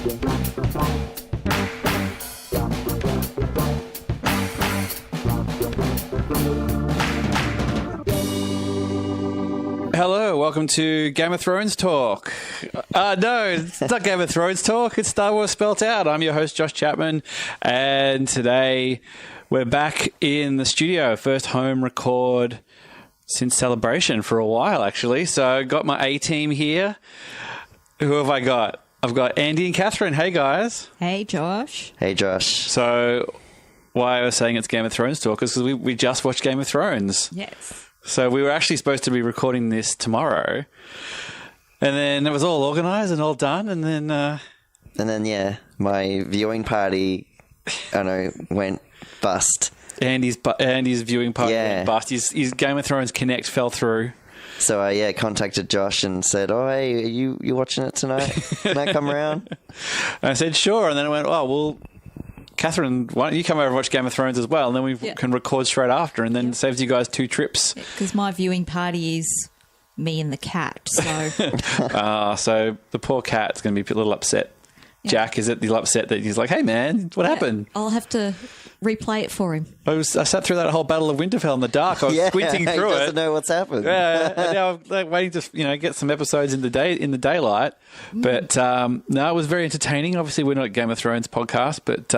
Hello, welcome to Game of Thrones Talk. No, it's not Game of Thrones Talk, it's Star Wars Spelt Out. I'm your host, Josh Chapman, and today we're back in the studio. First home record since Celebration for a while, actually. So I got my A-team here. Who have I got? I've got Andy and Catherine. Hey, guys. Hey, Josh. Hey, Josh. So why I was saying it's Game of Thrones Talk is because we just watched Game of Thrones. Yes. So we were actually supposed to be recording this tomorrow, and then it was all organised and all done, and then yeah, my viewing party, went bust. Andy's viewing party went bust. His Game of Thrones Connect fell through. So I contacted Josh and said, "Oh, hey, are you watching it tonight? Can I come around?" And I said, "Sure," and then I went, "Oh, well, Catherine, why don't you come over and watch Game of Thrones as well, and then we can record straight after, and then saves you guys 2 trips." Because my viewing party is me and the cat, so... So the poor cat's going to be a little upset. Yeah. Jack is a little upset that he's like, "Hey, man, what happened?" I'll have to replay it for him. I sat through that whole Battle of Winterfell in the dark. I was squinting through it. He doesn't know what's happened. Yeah, and now I'm like waiting to get some episodes in the daylight. But no, it was very entertaining. Obviously, we're not a Game of Thrones podcast, but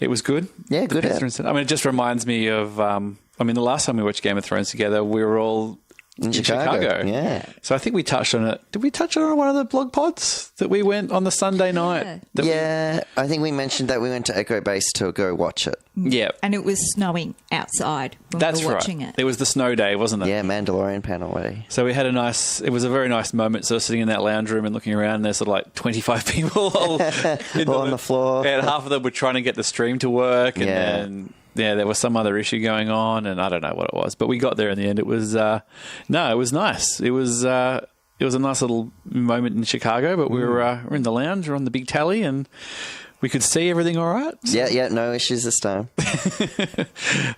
it was good. Yeah, good. I mean, it just reminds me of. The last time we watched Game of Thrones together, we were all in Chicago. Yeah. So I think we touched on it. Did we touch on it on one of the blog pods that we went on the Sunday night? I think we mentioned that we went to Echo Base to go watch it. Yeah. And it was snowing outside when we were watching it. It was the sno day, wasn't it? Yeah, Mandalorian panel day. So we had it was a very nice moment, sort of sitting in that lounge room and looking around, and there's sort of like 25 people all on the floor. And half of them were trying to get the stream to work, and then... Yeah, there was some other issue going on, and I don't know what it was, but we got there in the end. It was it was nice. It was a nice little moment in Chicago, but we were in the lounge, we're on the big tally, and we could see everything all right. So. Yeah, no issues this time.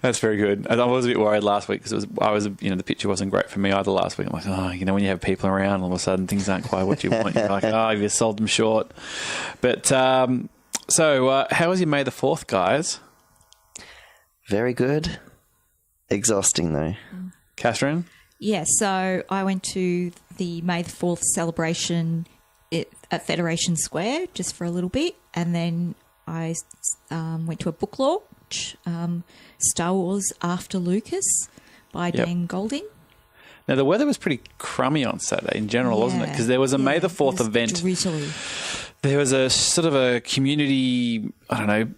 That's very good. I was a bit worried last week because the picture wasn't great for me either last week. I'm like, when you have people around, all of a sudden things aren't quite what you want. You're like, you sold them short. But so how was your May the 4th, guys? Very good. Exhausting, though. Catherine? Yeah, so I went to the May the 4th celebration at Federation Square just for a little bit, and then I went to a book launch, Star Wars After Lucas by Dan Golding. Now, the weather was pretty crummy on Saturday in general, wasn't it? Because there was a May the 4th event. Drizzly. There was a sort of a community,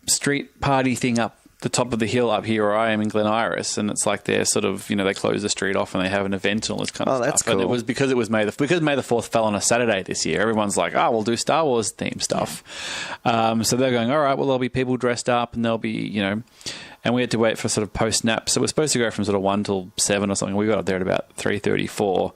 street party thing up the top of the hill up here where I am in Glen Iris, and it's like they're sort of, they close the street off and they have an event and all this kind of stuff. That's cool. And it was because May the 4th fell on a Saturday this year. Everyone's like, we'll do Star Wars themed stuff. So they're going, all right, well, there'll be people dressed up and there'll be, and we had to wait for sort of post-nap. So we're supposed to go from sort of 1 till 7 or something. We got up there at about 3:34.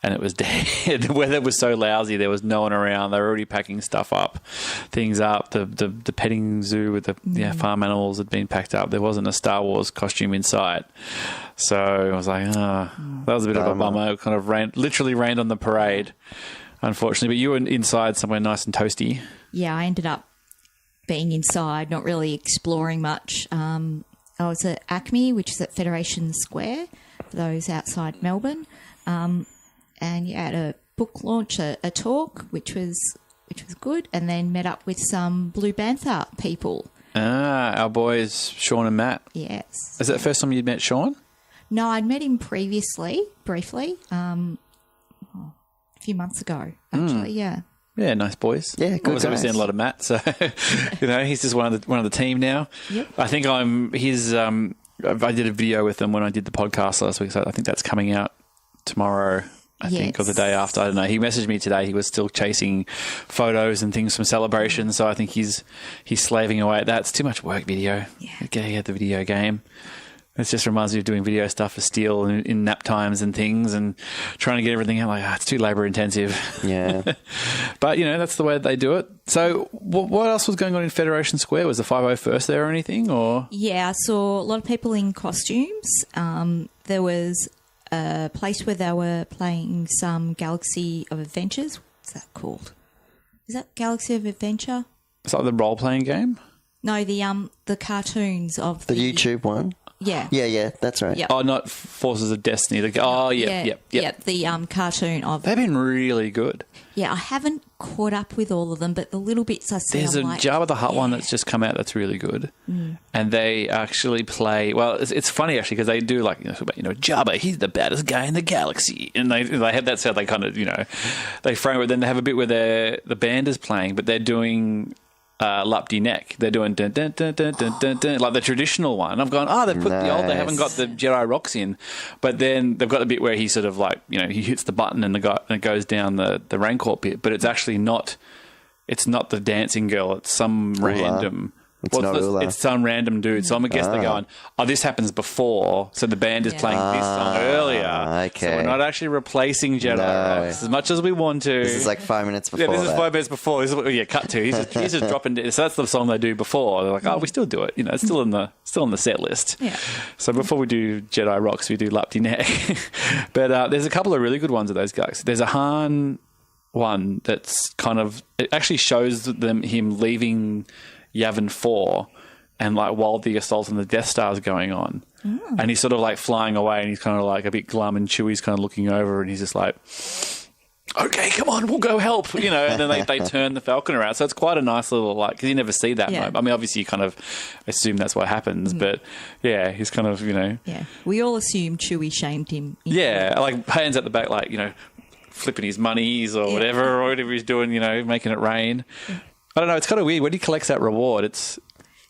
And it was dead. The weather was so lousy. There was no one around. They were already packing things up. The petting zoo with the farm animals had been packed up. There wasn't a Star Wars costume in sight. So I was like, that was a bit of a bummer. It kind of literally rained on the parade, unfortunately. But you were inside somewhere nice and toasty. Yeah, I ended up being inside, not really exploring much. I was at Acme, which is at Federation Square, for those outside Melbourne. And at a book launch, a talk, which was good, and then met up with some Blue Bantha people. Our boys, Sean and Matt. Yes. Is that the first time you'd met Sean? No, I'd met him previously, briefly, a few months ago, actually, yeah. Yeah, nice boys. Yeah, good guys. Obviously, a lot of Matt, so he's just one of the team now. Yep. I think I'm his. I did a video with him when I did the podcast last week, so I think that's coming out tomorrow. I think, or the day after. I don't know. He messaged me today. He was still chasing photos and things from Celebration, so I think he's slaving away at that. It's too much work, video. Yeah. Get the video game. It just reminds me of doing video stuff for Steel in nap times and things and trying to get everything out. Like, it's too labour intensive. Yeah. But, that's the way they do it. So what else was going on in Federation Square? Was the 501st there or anything? Or Yeah, I saw a lot of people in costumes. There was a place where they were playing some Galaxy of Adventures. What's that called? Is that Galaxy of Adventure? Is that the role-playing game? No, the cartoons of The YouTube one? Yeah. Yeah, that's right. Yep. Oh, not Forces of Destiny. The The cartoon of... They've been really good. Yeah, I haven't caught up with all of them, but the little bits I see, There's I'm a like, Jabba the Hutt one that's just come out that's really good. And they actually play... Well, it's funny, actually, because they do, like, Jabba, he's the baddest guy in the galaxy. And they have that sound, they kind of, they frame it. Then they have a bit where the band is playing, but they're doing... Lapti Neck. They're doing dun, dun, dun, dun, dun, dun, dun, like the traditional one. I've gone, they've put the old, they haven't got the Jedi rocks in. But then they've got the bit where he sort of like, he hits the button and it goes down the Rancor pit. But it's actually not, it's not the dancing girl. It's some random... It's some random dude. So I'm going to guess they're going, this happens before. So the band is playing this song earlier. Okay. So we're not actually replacing Jedi rocks as much as we want to. This is like 5 minutes before. Yeah, this is 5 minutes before. This is, cut to. He's just dropping. So that's the song they do before. They're like, we still do it. It's still on the set list. Yeah. So before we do Jedi rocks, we do Lapti Neck. But there's a couple of really good ones of those guys. There's a Han one that's kind of, it actually shows him leaving Yavin 4 and like while the assault on the Death Star is going on and he's sort of like flying away and he's kind of like a bit glum and Chewie's kind of looking over and he's just like, okay, come on, we'll go help, and then they turn the Falcon around. So it's quite a nice little, like, because you never see that moment. I mean, obviously you kind of assume that's what happens, but yeah, he's kind of, Yeah, we all assume Chewie shamed him. Yeah, like hands at the back, like, flipping his monies or whatever he's doing, making it rain. I don't know. It's kind of weird when he collects that reward. That's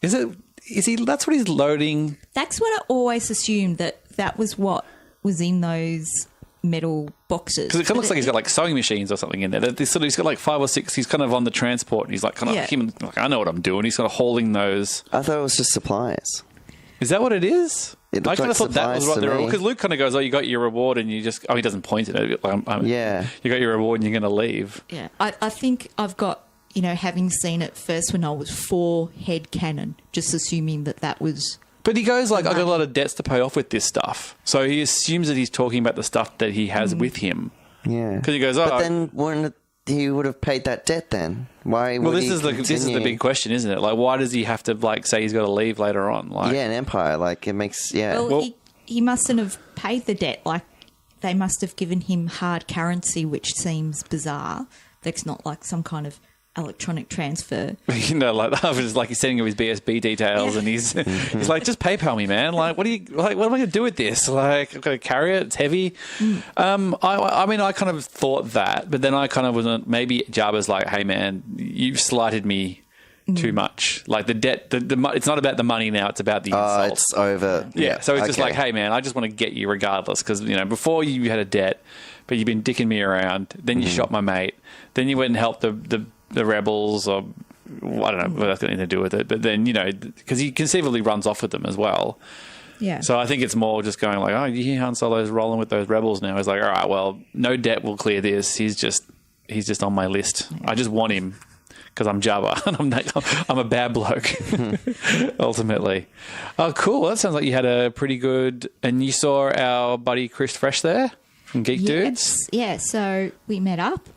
what he's loading. That's what I always assumed that was what was in those metal boxes. Because it kind of looks like he's got like sewing machines or something in there. He's got like 5 or 6. He's kind of on the transport and he's like kind of human. Like, I know what I'm doing. He's kind of hauling those. I thought it was just supplies. Is that what it is? I kind of thought that was what they were. Because Luke kind of goes, you got your reward and you just... he doesn't point at it. Yeah. You got your reward and you're going to leave. Yeah. I think I've got... having seen it first when I was 4 head canon, just assuming that was... But he goes like, I've got a lot of debts to pay off with this stuff. So he assumes that he's talking about the stuff that he has with him. Yeah. Because he goes, But then he would have paid that debt then. Why would this is the big question, isn't it? Like, why does he have to like say he's got to leave later on? Like, an Empire. Like, it makes... Yeah. Well, he mustn't have paid the debt. Like, they must have given him hard currency, which seems bizarre. That's not like some kind of electronic transfer. Like I was just like he's sending him his BSB details, and he's like, just PayPal me, man. Like, what am I going to do with this? Like, I've got to carry it. It's heavy. I mean, I kind of thought that, but then I kind of wasn't. Maybe Jabba's like, hey, man, you've slighted me too much. Like the debt, it's not about the money now. It's about the insult. It's over. Yeah. So it's just like, hey, man, I just want to get you regardless because before you had a debt, but you've been dicking me around. Then you shot my mate. Then you went and helped the rebels, or I don't know what that's got anything to do with it. But then, because he conceivably runs off with them as well. Yeah. So I think it's more just going like, you hear Han Solo's rolling with those rebels now. He's like, all right, well, no debt will clear this. He's just on my list. I just want him because I'm Jabba and I'm a bad bloke, ultimately. Oh, cool. Well, that sounds like you had a pretty good... And you saw our buddy Chris Fresh there from Geek Dudes? Yeah, so we met up.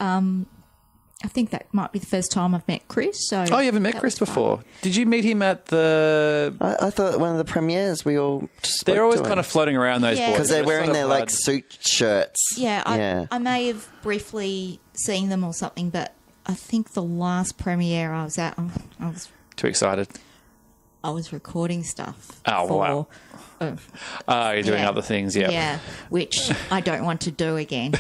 I think that might be the first time I've met Chris. So you haven't met Chris before? Did you meet him at the... I thought one of the premieres we all They're always kind of floating around, those boys. Because they're wearing their like suit shirts. Yeah, I may have briefly seen them or something, but I think the last premiere I was at, I was... Too excited? I was recording stuff. Oh, wow. You're doing other things, Yeah, which I don't want to do again.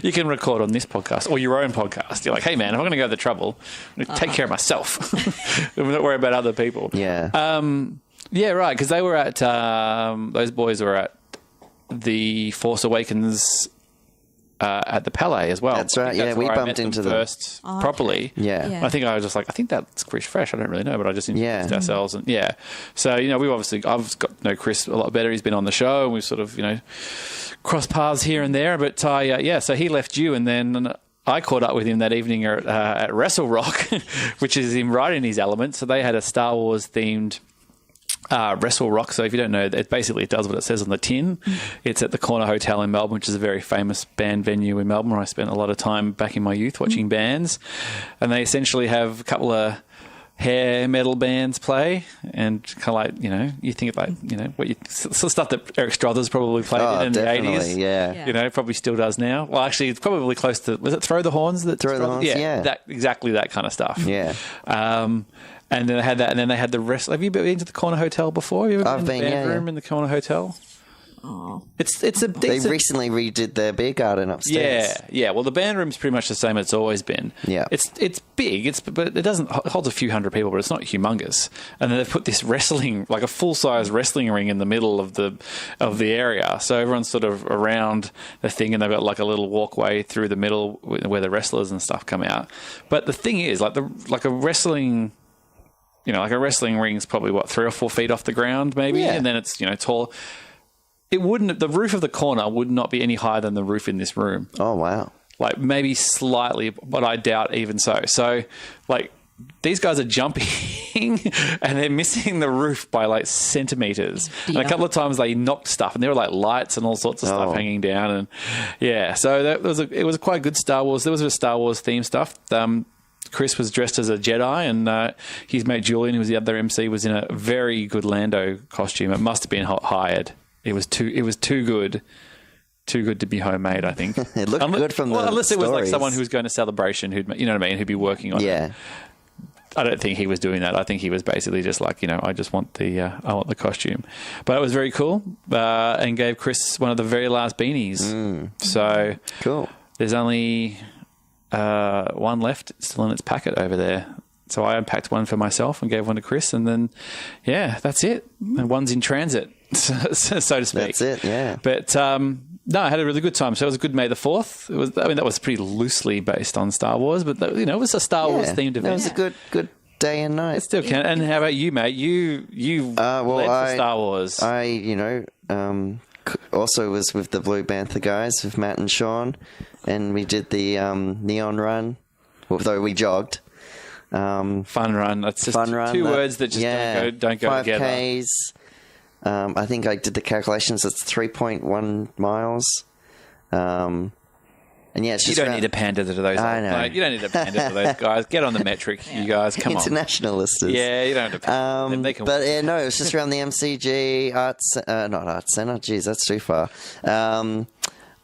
You can record on this podcast or your own podcast. You're like, hey, man, if I'm going to go to the trouble, I'm going to take care of myself. I'm not worry about other people. Yeah. Yeah, right, because they were at... those boys were at the Force Awakens... at the Palais as well. That's right. Yeah, we bumped into them first properly. Yeah. I think I was just like, I think that's Chris Fresh. I don't really know, but I just introduced ourselves. And so I've got to know Chris a lot better. He's been on the show, and we've sort of crossed paths here and there. But so he left you, and then I caught up with him that evening at Wrestle Rock, which is him right in his element. So they had a Star Wars themed Wrestle Rock. So if you don't know, it basically does what it says on the tin. It's at the Corner Hotel in Melbourne, which is a very famous band venue in Melbourne, where I spent a lot of time back in my youth watching bands. And they essentially have a couple of hair metal bands play, and kind of like, you think about, what sort of stuff that Eric Struthers probably played in the 80s. Yeah. Probably still does now. Well, actually, it's probably close to, was it Throw the Horns? Throw the Horns, yeah. Exactly that kind of stuff. Yeah. And then they had that, and then they had the rest. Have you been to the Corner Hotel before? Have you ever been in the band room in the Corner Hotel? Oh. It's a decent... They recently redid their beer garden upstairs. Yeah. Well, the band room's pretty much the same as it's always been. Yeah. It's big, but it holds a few hundred people, but it's not humongous. And then they've put this wrestling, like a full-size wrestling ring in the middle of the area. So everyone's sort of around the thing, and they've got like a little walkway through the middle where the wrestlers and stuff come out. But the thing is, like a wrestling... like a wrestling ring's probably 3 or 4 feet off the ground, maybe, and then it's tall. The roof of the corner would not be any higher than the roof in this room. Oh wow! Like maybe slightly, but I doubt even so. So, like, these guys are jumping and they're missing the roof by like centimeters. Yeah. And a couple of times they knocked stuff, and there were like lights and all sorts of stuff hanging down. And so it was quite good Star Wars. There was a Star Wars theme stuff. Chris was dressed as a Jedi, and his mate Julian, who was the other MC, was in a very good Lando costume. It must have been hired. It was too good to be homemade, I think. It looked good from the unless it stories. was like someone who was going to Celebration, who'd be working on it. I don't think he was doing that. I think he was basically just like, I just want I want the costume. But it was very cool, and gave Chris one of the very last beanies. So cool. There's only one left still in its packet over there. So I unpacked one for myself and gave one to Chris, and then, that's it. And one's in transit, so to speak. That's it, yeah. But no, I had a really good time. So it was a good May the 4th. That was pretty loosely based on Star Wars, but it was a Star Wars themed event. It was a good day and night. It still can. And how about you, mate? You led for Star Wars. I also was with the Blue Banther guys, with Matt and Sean, and we did the neon run, although we jogged. Fun run. That's just two words that just don't go 5Ks, together. 5Ks. I think I did the calculations. It's 3.1 miles. And it's just you don't need to pander to those. I know. You don't need to pander to those guys. Get on the metric, you guys. Come on. Internationalists. Yeah, you don't have to pander. They can but no, it was just around the MCG not Arts Centre. Geez, that's too far.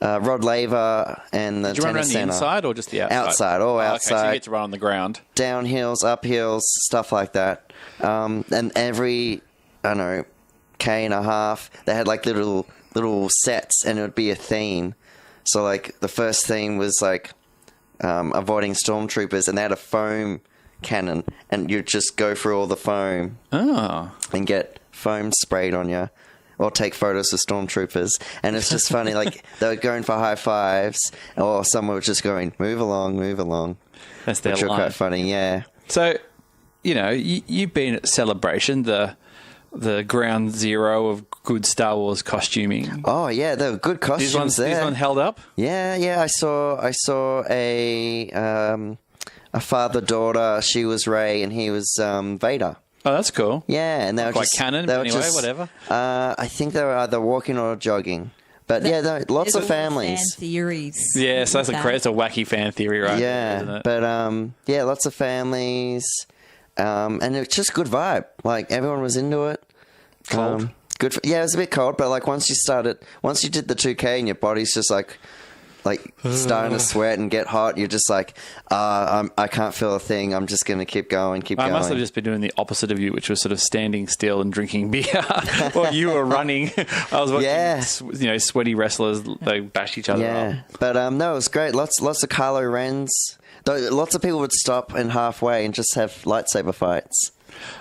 Rod Laver and the Did you run around the inside or just the outside? Outside, all outside. Okay, so you get to run on the ground. Downhills, uphills, stuff like that. And every, K and a half, they had like little sets, and it would be a theme. So like the first theme was like avoiding stormtroopers, and they had a foam cannon, and you'd just go through all the foam and get foam sprayed on you. Or take photos of stormtroopers. And it's just funny, like, they were going for high fives, or someone was just going, move along, move along. That's their line. Which were quite funny, yeah. So, you've been at Celebration, the ground zero of good Star Wars costuming. Oh, yeah, there were good costumes there. These ones held up? Yeah, I saw a father-daughter. She was Rey, and he was Vader. Oh, that's cool. Yeah, and they were quite canon, but anyway, whatever. I think they were either walking or jogging. But lots of families. Fan theories. Yeah, so that's it's a wacky fan theory, right? Yeah, isn't it? But lots of families, and it's just good vibe. Like everyone was into it. Cold. Good. It was a bit cold, but like once you did the 2K, and your body's just like starting to sweat and get hot, you're just like, I can't feel a thing. I'm just going to keep going. I must have just been doing the opposite of you, which was sort of standing still and drinking beer while you were running. I was watching, sweaty wrestlers, they bash each other up. But no, it was great. Lots of Kylo Rens. Lots of people would stop in halfway and just have lightsaber fights.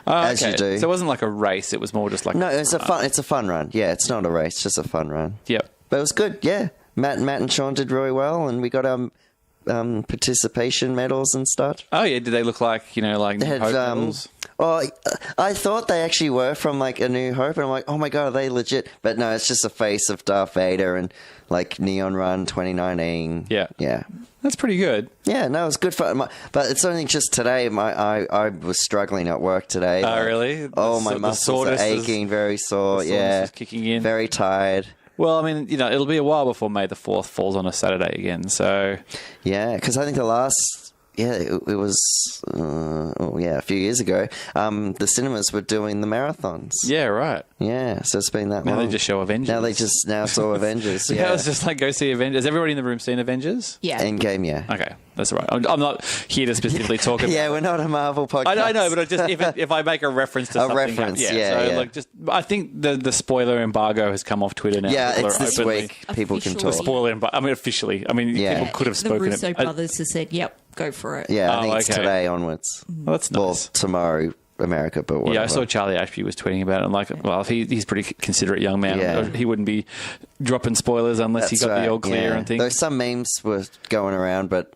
As you do. So it wasn't like a race. It was more just like it's a fun run. Yeah, it's not a race, just a fun run. Yep. But it was good. Yeah. Matt and Sean did really well, and we got our participation medals and stuff. Oh yeah, did they look like they had medals? Oh, I thought they actually were from like A New Hope, and I'm like, oh my god, are they legit? But no, it's just a face of Darth Vader and like Neon Run 2019. Yeah. That's pretty good. Yeah, no, it's good fun. But it's only just today. I was struggling at work today. Oh, really? My muscles are aching, very sore. Is kicking in. Very tired. Well, I mean, it'll be a while before May the 4th falls on a Saturday again. So yeah, because I think the last. Yeah, it was, a few years ago. The cinemas were doing the marathons. Yeah, right. Yeah, so it's been that long. Now they just show Avengers. Now saw Avengers, yeah. Now it's just like, go see Avengers. Has everybody in the room seen Avengers? Yeah. Endgame, yeah. Okay, that's all right. I'm not here to specifically talk about Yeah, we're not a Marvel podcast. I know, but if I make a reference to something... reference, yeah. I think the spoiler embargo has come off Twitter now. Yeah, People it's are this openly- week. People can Officially. talk. Spoiler embargo. I mean, officially. I mean, Yeah. people could have spoken... The Russo brothers have said, yep, go for it. Yeah, I Oh, think it's okay. today onwards. Well, that's nice. Well, tomorrow, America, but whatever. Yeah, I saw Charlie Ashby was tweeting about it. I'm like, well, he's a pretty considerate young man. Yeah. He wouldn't be dropping spoilers unless he That's got right, the all clear yeah. and things. Though some memes were going around, but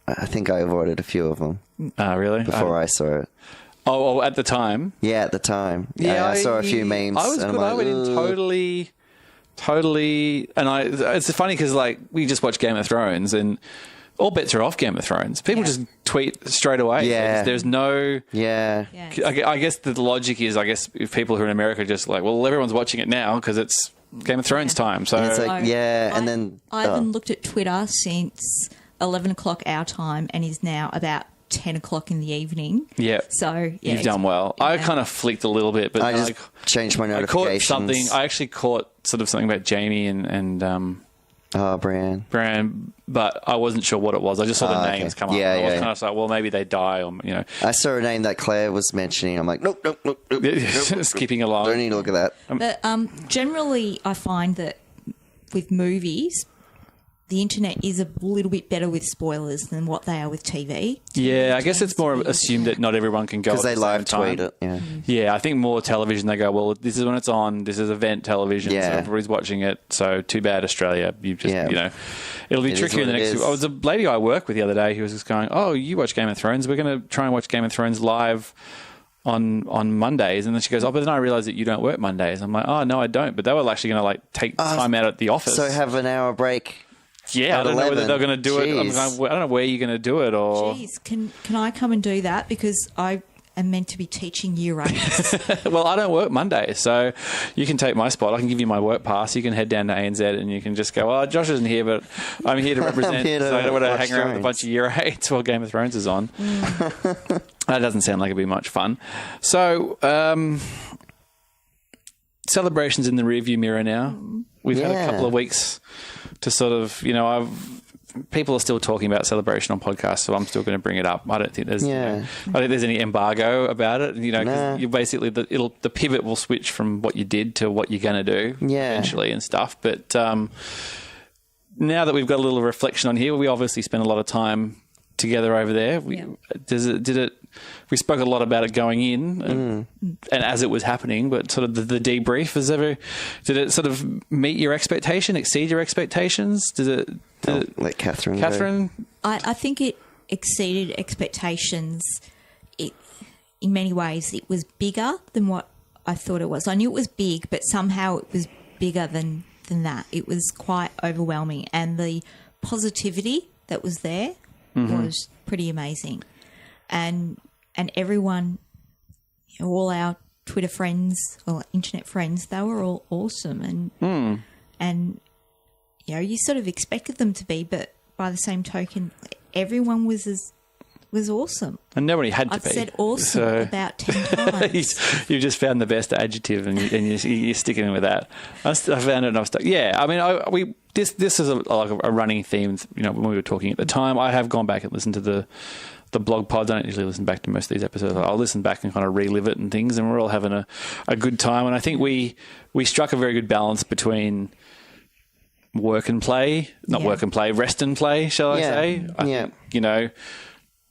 I think I avoided a few of them Really? before I saw it. Oh, at the time? Yeah, at the time. Yeah, I saw a few memes. I was and good. I'm I went in "Ugh." totally, and it's funny because like we just watched Game of Thrones and all bets are off Game of Thrones. People just tweet straight away. Yeah. There's no... Yeah. I guess the logic is, if people who are in America are just like, well, everyone's watching it now because it's Game of Thrones time. So And it's like, and then... I haven't looked at Twitter since 11 o'clock our time and is now about 10 o'clock in the evening. yeah. So, yeah. You've done well. I kind of flicked a little bit, but I just changed my I caught notifications. something. I actually caught sort of something about Jamie and Bran. Bran, but I wasn't sure what it was. I just saw the okay. names come up. Yeah, I was yeah, kind of like, well, maybe they die, or I saw a name that Claire was mentioning. I'm like, nope. skipping along. Don't need to look at that. But generally, I find that with movies, the internet is a little bit better with spoilers than what they are with TV. Yeah, I guess it's more assumed that not everyone can go Because at they the live same time. tweet it. Yeah. Yeah, I think more television, they go, well, this is when it's on. This is event television, so Yeah. everybody's watching it. So too bad, Australia. You just, Yeah. it'll be It is trickier in the what it next. is. I was a lady I worked with the other day who was just going, oh, you watch Game of Thrones? We're going to try and watch Game of Thrones live on Mondays. And then she goes, oh, but then I realised that you don't work Mondays. I'm like, oh, no, I don't. But they were actually going to take time out at the office. So have an hour break. Yeah, I at don't know whether 11. they're going to do it. Jeez. I don't know where you're going to do it, or Jeez, can I come and do that? Because I am meant to be teaching year 8. well, I don't work Monday, so you can take my spot. I can give you my work pass. You can head down to ANZ and you can just go, well, Josh isn't here, but I'm here to represent. here to so I don't want to watch hang around with a Thrones. bunch of year 8s while Game of Thrones is on. That doesn't sound like it'd be much fun. So, celebrations in the rearview mirror now. We've had a couple of weeks to sort of, people are still talking about celebration on podcasts, so I'm still going to bring it up. I don't think there's, I don't think there's any embargo about it. Because you basically the pivot will switch from what you did to what you're going to do eventually and stuff. But now that we've got a little reflection on here, we obviously spent a lot of time together over there. We spoke a lot about it going in and as it was happening, but sort of the debrief did it sort of meet your expectation, exceed your expectations? Did it Let Catherine go. I think it exceeded expectations. In many ways, it was bigger than what I thought it was. I knew it was big, but somehow it was bigger than that. It was quite overwhelming, and the positivity that was there was pretty amazing. And everyone, all our Twitter friends or internet friends, they were all awesome, and you sort of expected them to be, but by the same token, everyone was awesome. And nobody had to I've be. said awesome about 10 times. You've just found the best adjective, and you're sticking with that. I found it, and I was stuck. Yeah, I mean, this is a running theme. When we were talking at the time, I have gone back and listened to the blog pods. I don't usually listen back to most of these episodes. I'll listen back and kind of relive it and things, and we're all having a good time. And I think we struck a very good balance between work and play, work and play, rest and play, shall I say? I think,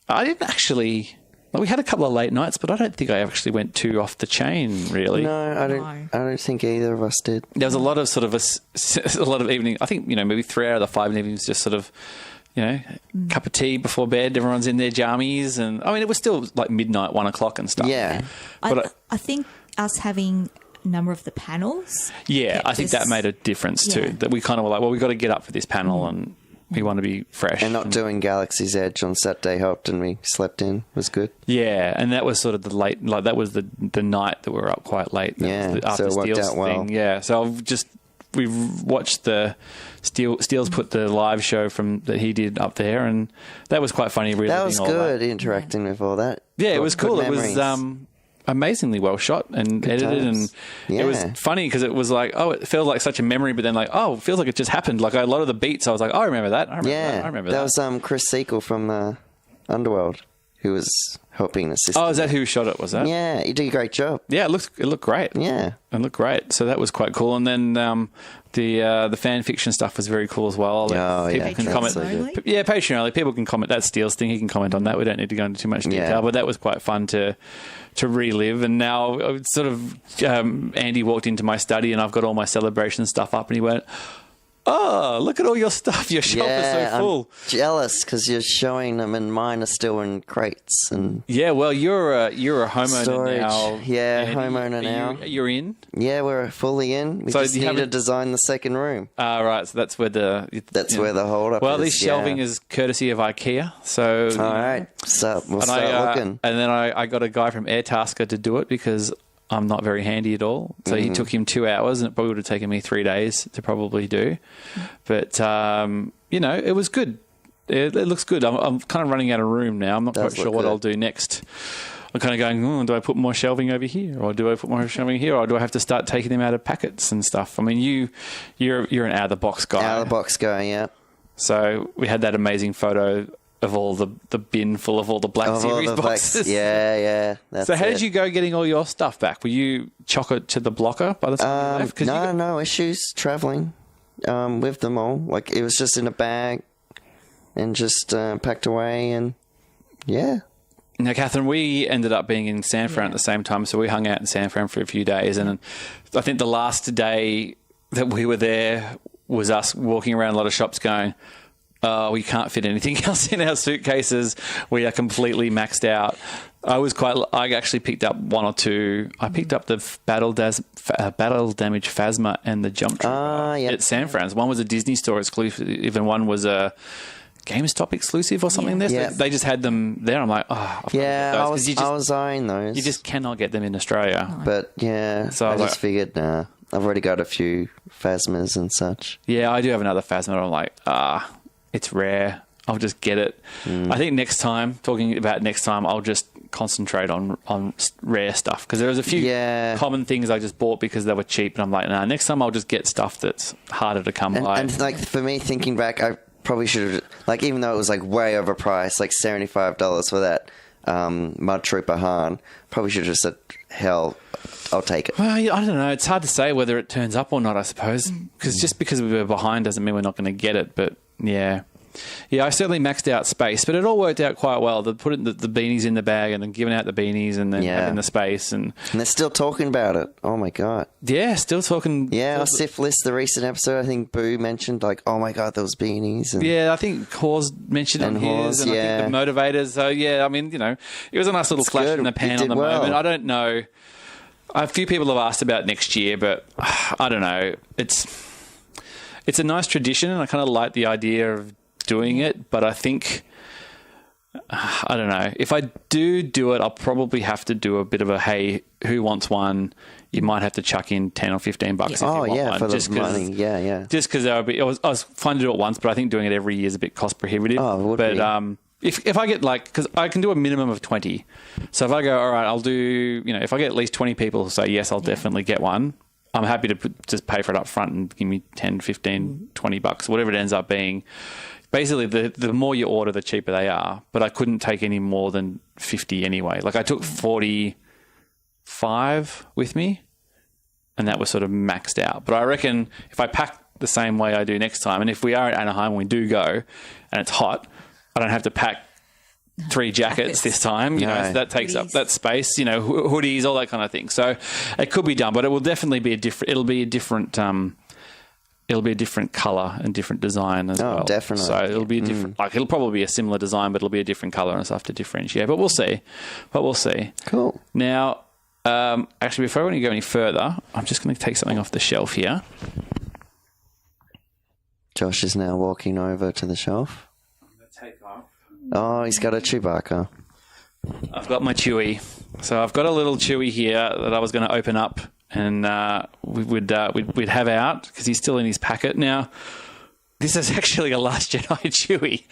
I didn't actually. We had a couple of late nights, but I don't think I actually went too off the chain, really. No, I don't think either of us did. There was a lot of sort of a lot of evening. I think maybe 3 out of the 5 evenings just sort of cup of tea before bed. Everyone's in their jammies, and I mean, it was still like midnight, 1 o'clock and stuff. Yeah. But I think us having a number of the panels. I think that made a difference too. That we kind of were like, well, we got to get up for this panel, and we want to be fresh. And not doing Galaxy's Edge on Saturday helped, and we slept in. It was good. Yeah, and that was sort of the late, like that was the night that we were up quite late. That was so it worked Steele's out well. thing. Yeah, so we've watched the Steele's put the live show that he did up there, and that was quite funny. That was good, interacting with all that. Yeah, it was cool. Memories. It was amazingly well shot and Good edited, times. and it was funny because it was like, it felt like such a memory, but then like, it feels like it just happened. Like a lot of the beats, I was like, I remember that. I remember that. That was Chris Sequel from Underworld who was helping assist. Oh, is that who shot it? Was that? Yeah, he did a great job. Yeah, it looked great. Yeah, it looked great. So that was quite cool. And then the fan fiction stuff was very cool as well. People can comment. Yeah, Patreon only. People can comment. That's Steele's thing. He can comment on that. We don't need to go into too much detail, but that was quite fun to relive. And now Andy walked into my study and I've got all my celebration stuff up, and he went, "Oh, look at all your stuff. Your shelf is so full." I'm jealous because you're showing them, and mine are still in crates. And well, you're a homeowner storage. Now. Yeah, homeowner now. You're in. Yeah, we're fully in. We just need to design the second room. Right. So that's where where the hold up. Well, this shelving is courtesy of IKEA. So all right, so we'll start looking. And then I got a guy from Airtasker to do it because I'm not very handy at all. So he took him 2 hours, and it probably would have taken me 3 days to probably do. But, it was good. It looks good. I'm kind of running out of room now. I'm not quite sure what I'll do next. I'm kind of going, do I put more shelving over here? Or do I put more shelving here? Or do I have to start taking them out of packets and stuff? I mean, you're an out-of-the-box guy. Out-of-the-box guy, yeah. So we had that amazing photo of all the bin full of all the Black Series boxes. Yeah. So how did you go getting all your stuff back? Were you chock it to the blocker by the time you left? No issues traveling with them all. Like, it was just in a bag and just packed away, and yeah. Now, Catherine, we ended up being in San Fran at the same time, so we hung out in San Fran for a few days, and I think the last day that we were there was us walking around a lot of shops going, we can't fit anything else in our suitcases. We are completely maxed out. I actually picked up one or two. I picked up the Battle Damage Phasma and the Jump Trooper at San Fran's. One was a Disney Store exclusive, even one was a GameStop exclusive or something. They just had them there. I'm like, I was eyeing those. You just cannot get them in Australia. Oh. But yeah, so I just figured, I've already got a few Phasmas and such. Yeah, I do have another Phasma. I'm like, it's rare. I'll just get it. I think next time, I'll just concentrate on rare stuff, because there was a few common things I just bought because they were cheap, and I'm like, nah, next time I'll just get stuff that's harder to come by. And like, for me, thinking back, I probably should have, like, even though it was like way overpriced, like $75 for that Mud Trooper Han, probably should have said, hell, I'll take it. Well, I don't know. It's hard to say whether it turns up or not, I suppose, because just because we were behind doesn't mean we're not going to get it. But yeah, I certainly maxed out space, but it all worked out quite well. They put the beanies in the bag and then giving out the beanies and then having the space. And they're still talking about it. Oh, my God. Yeah, still talking. Yeah, our Sif List, the recent episode, I think Boo mentioned, like, oh, my God, those beanies. And I think Hawes mentioned it in his, and I think the Motivators. So, I mean, it was a nice little flash in the pan on the moment. I don't know. A few people have asked about next year, but I don't know. It's a nice tradition, and I kind of like the idea of doing it, but I think, I don't know. If I do it, I'll probably have to do a bit of a, hey, who wants one? You might have to chuck in $10 or $15 if you want one. For the money. Yeah. Just because I was fine to do it once, but I think doing it every year is a bit cost prohibitive. Oh, it would be. If I get because I can do a minimum of 20. So if I go, all right, I'll do, if I get at least 20 people who say, yes, I'll definitely get one, I'm happy to just pay for it up front and give me 10, 15, $20, whatever it ends up being. Basically, the more you order, the cheaper they are. But I couldn't take any more than 50 anyway. Like, I took 45 with me, and that was sort of maxed out. But I reckon if I pack the same way I do next time, and if we are at Anaheim when we do go, and it's hot, I don't have to pack 3 jackets this time. So that takes up that space. Hoodies, all that kind of thing. So it could be done, but it will definitely be a different. It'll it'll be a different color and different design as well. Oh, definitely. So it'll be a different, like it'll probably be a similar design, but it'll be a different color and stuff to differentiate. But we'll see. Cool. Now, actually, before I want to go any further, I'm just going to take something off the shelf here. Josh is now walking over to the shelf. I'm going to take off. Oh, he's got a Chewbacca. I've got my Chewy. So I've got a little Chewy here that I was going to open up and we'd have out because he's still in his packet. Now, this is actually a Last Jedi Chewy.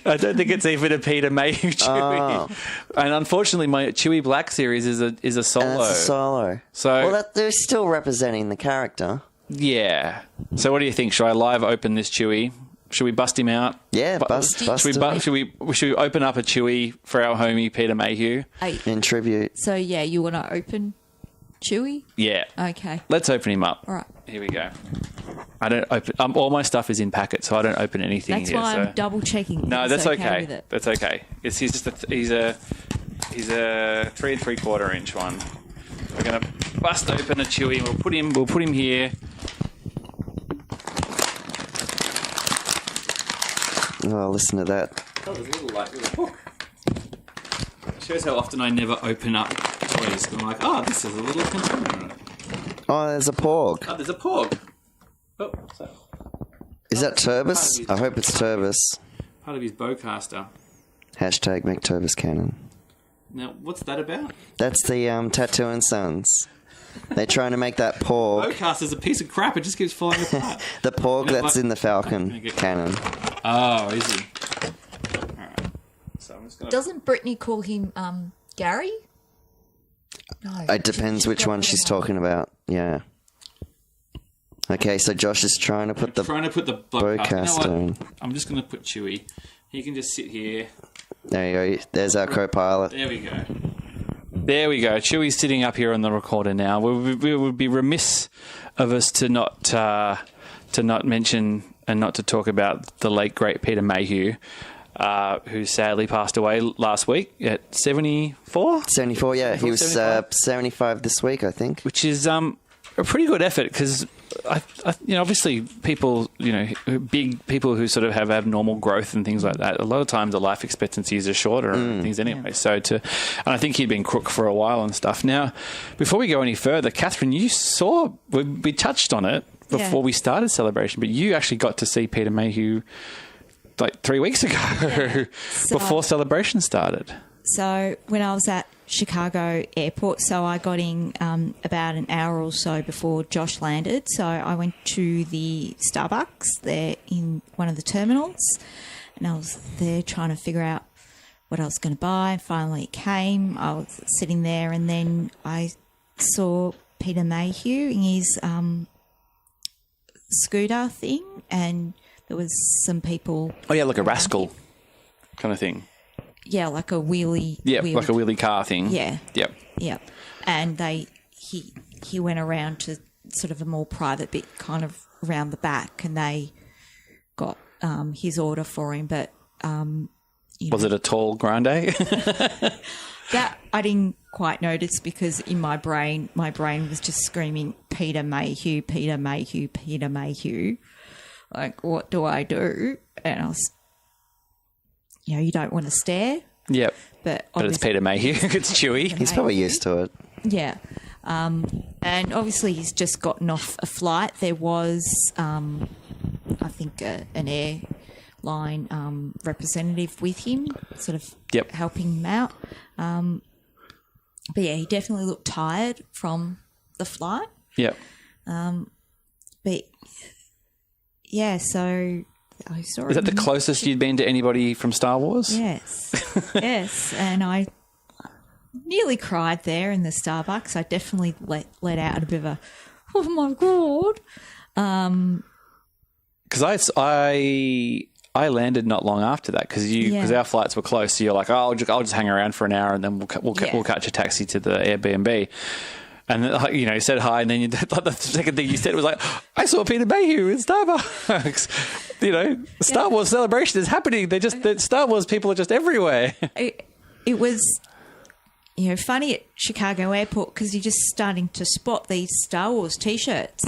I don't think it's even a Peter Mayhew Chewy. Oh. And unfortunately, my Chewy Black series is a solo. And that's a solo. So, well, they're still representing the character. Yeah. So what do you think? Should I live open this Chewy? Should we bust him out? Yeah, bust him. Should we open up a Chewy for our homie Peter Mayhew? In tribute. So, yeah, you want to open Chewy? Yeah. Okay. Let's open him up. All right. Here we go. I don't open... all my stuff is in packets, so I don't open anything That's here. why so. I'm double checking. No, that's okay. With it. That's okay. He's a 3 3/4 inch one. We're gonna bust open a Chewy. We'll put him here. Oh, listen to that. Oh, there's a little hook. Shows how often I never open up toys. I'm like, oh, this is a little container in it. Oh, there's a porg. Oh, there's a porg. Oh, so Is that Turbis? I hope it's Turbis. part of his bowcaster. Hashtag make Turbis canon. Now, what's that about? That's the Tattoo and Sons. They're trying to make that porg. Bowcaster's a piece of crap. It just keeps falling apart. The porg that's in the Falcon canon. Oh, is he? All right. So I'm just gonna... Doesn't Brittany call him Gary? No. It depends which one she's talking about. Yeah. Okay, so Josh is trying to put the bowcaster in. I'm just going to put Chewy. He can just sit here. There you go. There's our co-pilot. There we go. There we go. Chewy's sitting up here on the recorder now. We would be remiss of us to not mention and not to talk about the late great Peter Mayhew, who sadly passed away last week at 74. 74, yeah. He was 75 this week, I think. Which is a pretty good effort because, obviously people, big people who sort of have abnormal growth and things like that, a lot of times the life expectancies are shorter and things anyway. Yeah. So and I think he'd been crook for a while and stuff. Now, before we go any further, Catherine, you saw, we touched on it before we started Celebration, but you actually got to see Peter Mayhew like 3 weeks ago before Celebration started. So when I was at Chicago Airport, so I got in about an hour or so before Josh landed. So I went to the Starbucks there in one of the terminals, and I was there trying to figure out what I was going to buy. And finally it came. I was sitting there, and then I saw Peter Mayhew in his scooter thing, and there was some people... Oh, yeah, like a rascal kind of thing. Yeah, like a wheelie... Yeah, like a wheelie car thing. Yeah. Yep. Yep. And he went around to sort of a more private bit, kind of around the back, and they got his order for him. But was it a tall grande? That I didn't quite notice because in my brain was just screaming Peter Mayhew, Peter Mayhew, Peter Mayhew. Like, what do I do? And I was, you don't want to stare. Yep. But it's Peter Mayhew. It's Chewy. He's probably used to it. Yeah. And obviously he's just gotten off a flight. There was, I think, an airline representative with him, sort of helping him out. But yeah, he definitely looked tired from the flight. Yep. But yeah, so I saw. Is that the closest you'd been to anybody from Star Wars? Yes. Yes. And I nearly cried there in the Starbucks. I definitely let out a bit of a, oh my God. Because I landed not long after that because our flights were close. So you're like, oh, I'll just hang around for an hour and then we'll catch a taxi to the Airbnb. And then, you said hi, and then the second thing you said was like, I saw Peter Mayhew in Starbucks. Star Wars Celebration is happening. The Star Wars people are just everywhere. It was, funny at Chicago Airport because you're just starting to spot these Star Wars T-shirts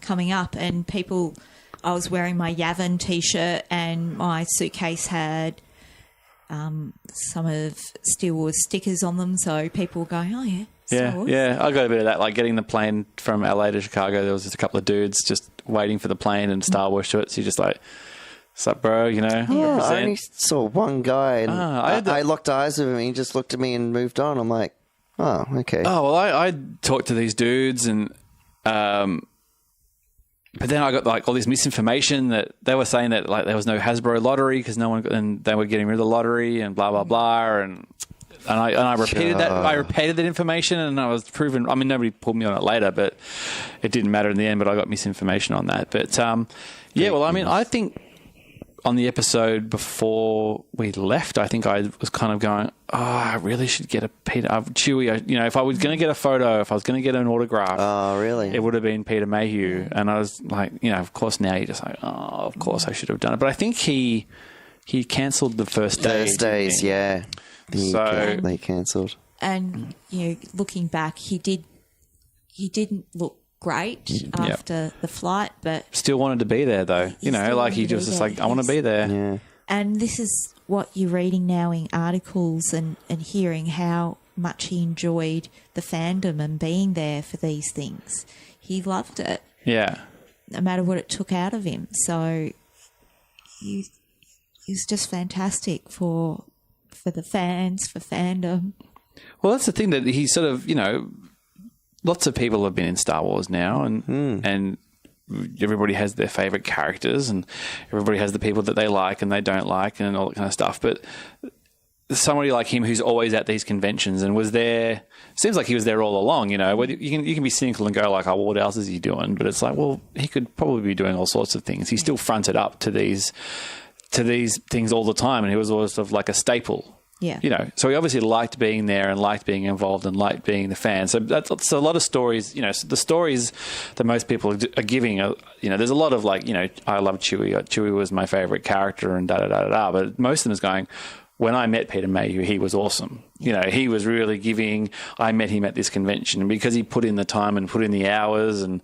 coming up, and people I was wearing my Yavin T-shirt and my suitcase had some of Star Wars stickers on them, so people were going, oh, yeah. Yeah, I got a bit of that. Like getting the plane from LA to Chicago, there was just a couple of dudes just waiting for the plane and Star Wars shirts. You're just like, what's up, bro? You know, oh, I only saw one guy and I locked eyes with him. He just looked at me and moved on. I'm like, oh, okay. Oh, well, I talked to these dudes and, but then I got like all this misinformation that they were saying that like there was no Hasbro lottery because no one, and they were getting rid of the lottery and blah, blah, blah. And I repeated that. I repeated that information, and I was proven. I mean, nobody pulled me on it later, but it didn't matter in the end. But I got misinformation on that. But yeah, well, I mean, I think on the episode before we left, I think I was kind of going, oh, I really should get a Peter Chewie. You know, if I was going to get a photo, if I was going to get an autograph, oh, really, it would have been Peter Mayhew. And I was like, you know, of course now you're just like, oh, of course I should have done it. But I think he cancelled the first day. Thursdays, yeah. They cancelled. And, you know, looking back, he didn't look great after the flight, but still wanted to be there though. You know, like he just was like, I want to be there. Yeah. And this is what you're reading now in articles and hearing how much he enjoyed the fandom and being there for these things. He loved it. Yeah. No matter what it took out of him. So he was just fantastic for the fans, for fandom. Well, that's the thing that he sort of, you know, lots of people have been in Star Wars now and everybody has their favourite characters and everybody has the people that they like and they don't like and all that kind of stuff. But somebody like him who's always at these conventions and was there, seems like he was there all along, you know. Whether you can be cynical and go like, oh, what else is he doing? But it's like, well, he could probably be doing all sorts of things. He still fronted up to these things all the time, and he was always sort of like a staple. Yeah. You know, so he obviously liked being there and liked being involved and liked being the fan. So that's a lot of stories, you know, so the stories that most people are giving are, you know, there's a lot of like, you know, I love Chewie. Chewie was my favorite character and da-da-da-da-da. But most of them is going, when I met Peter Mayhew, he was awesome. You know, he was really giving. I met him at this convention, and because he put in the time and put in the hours and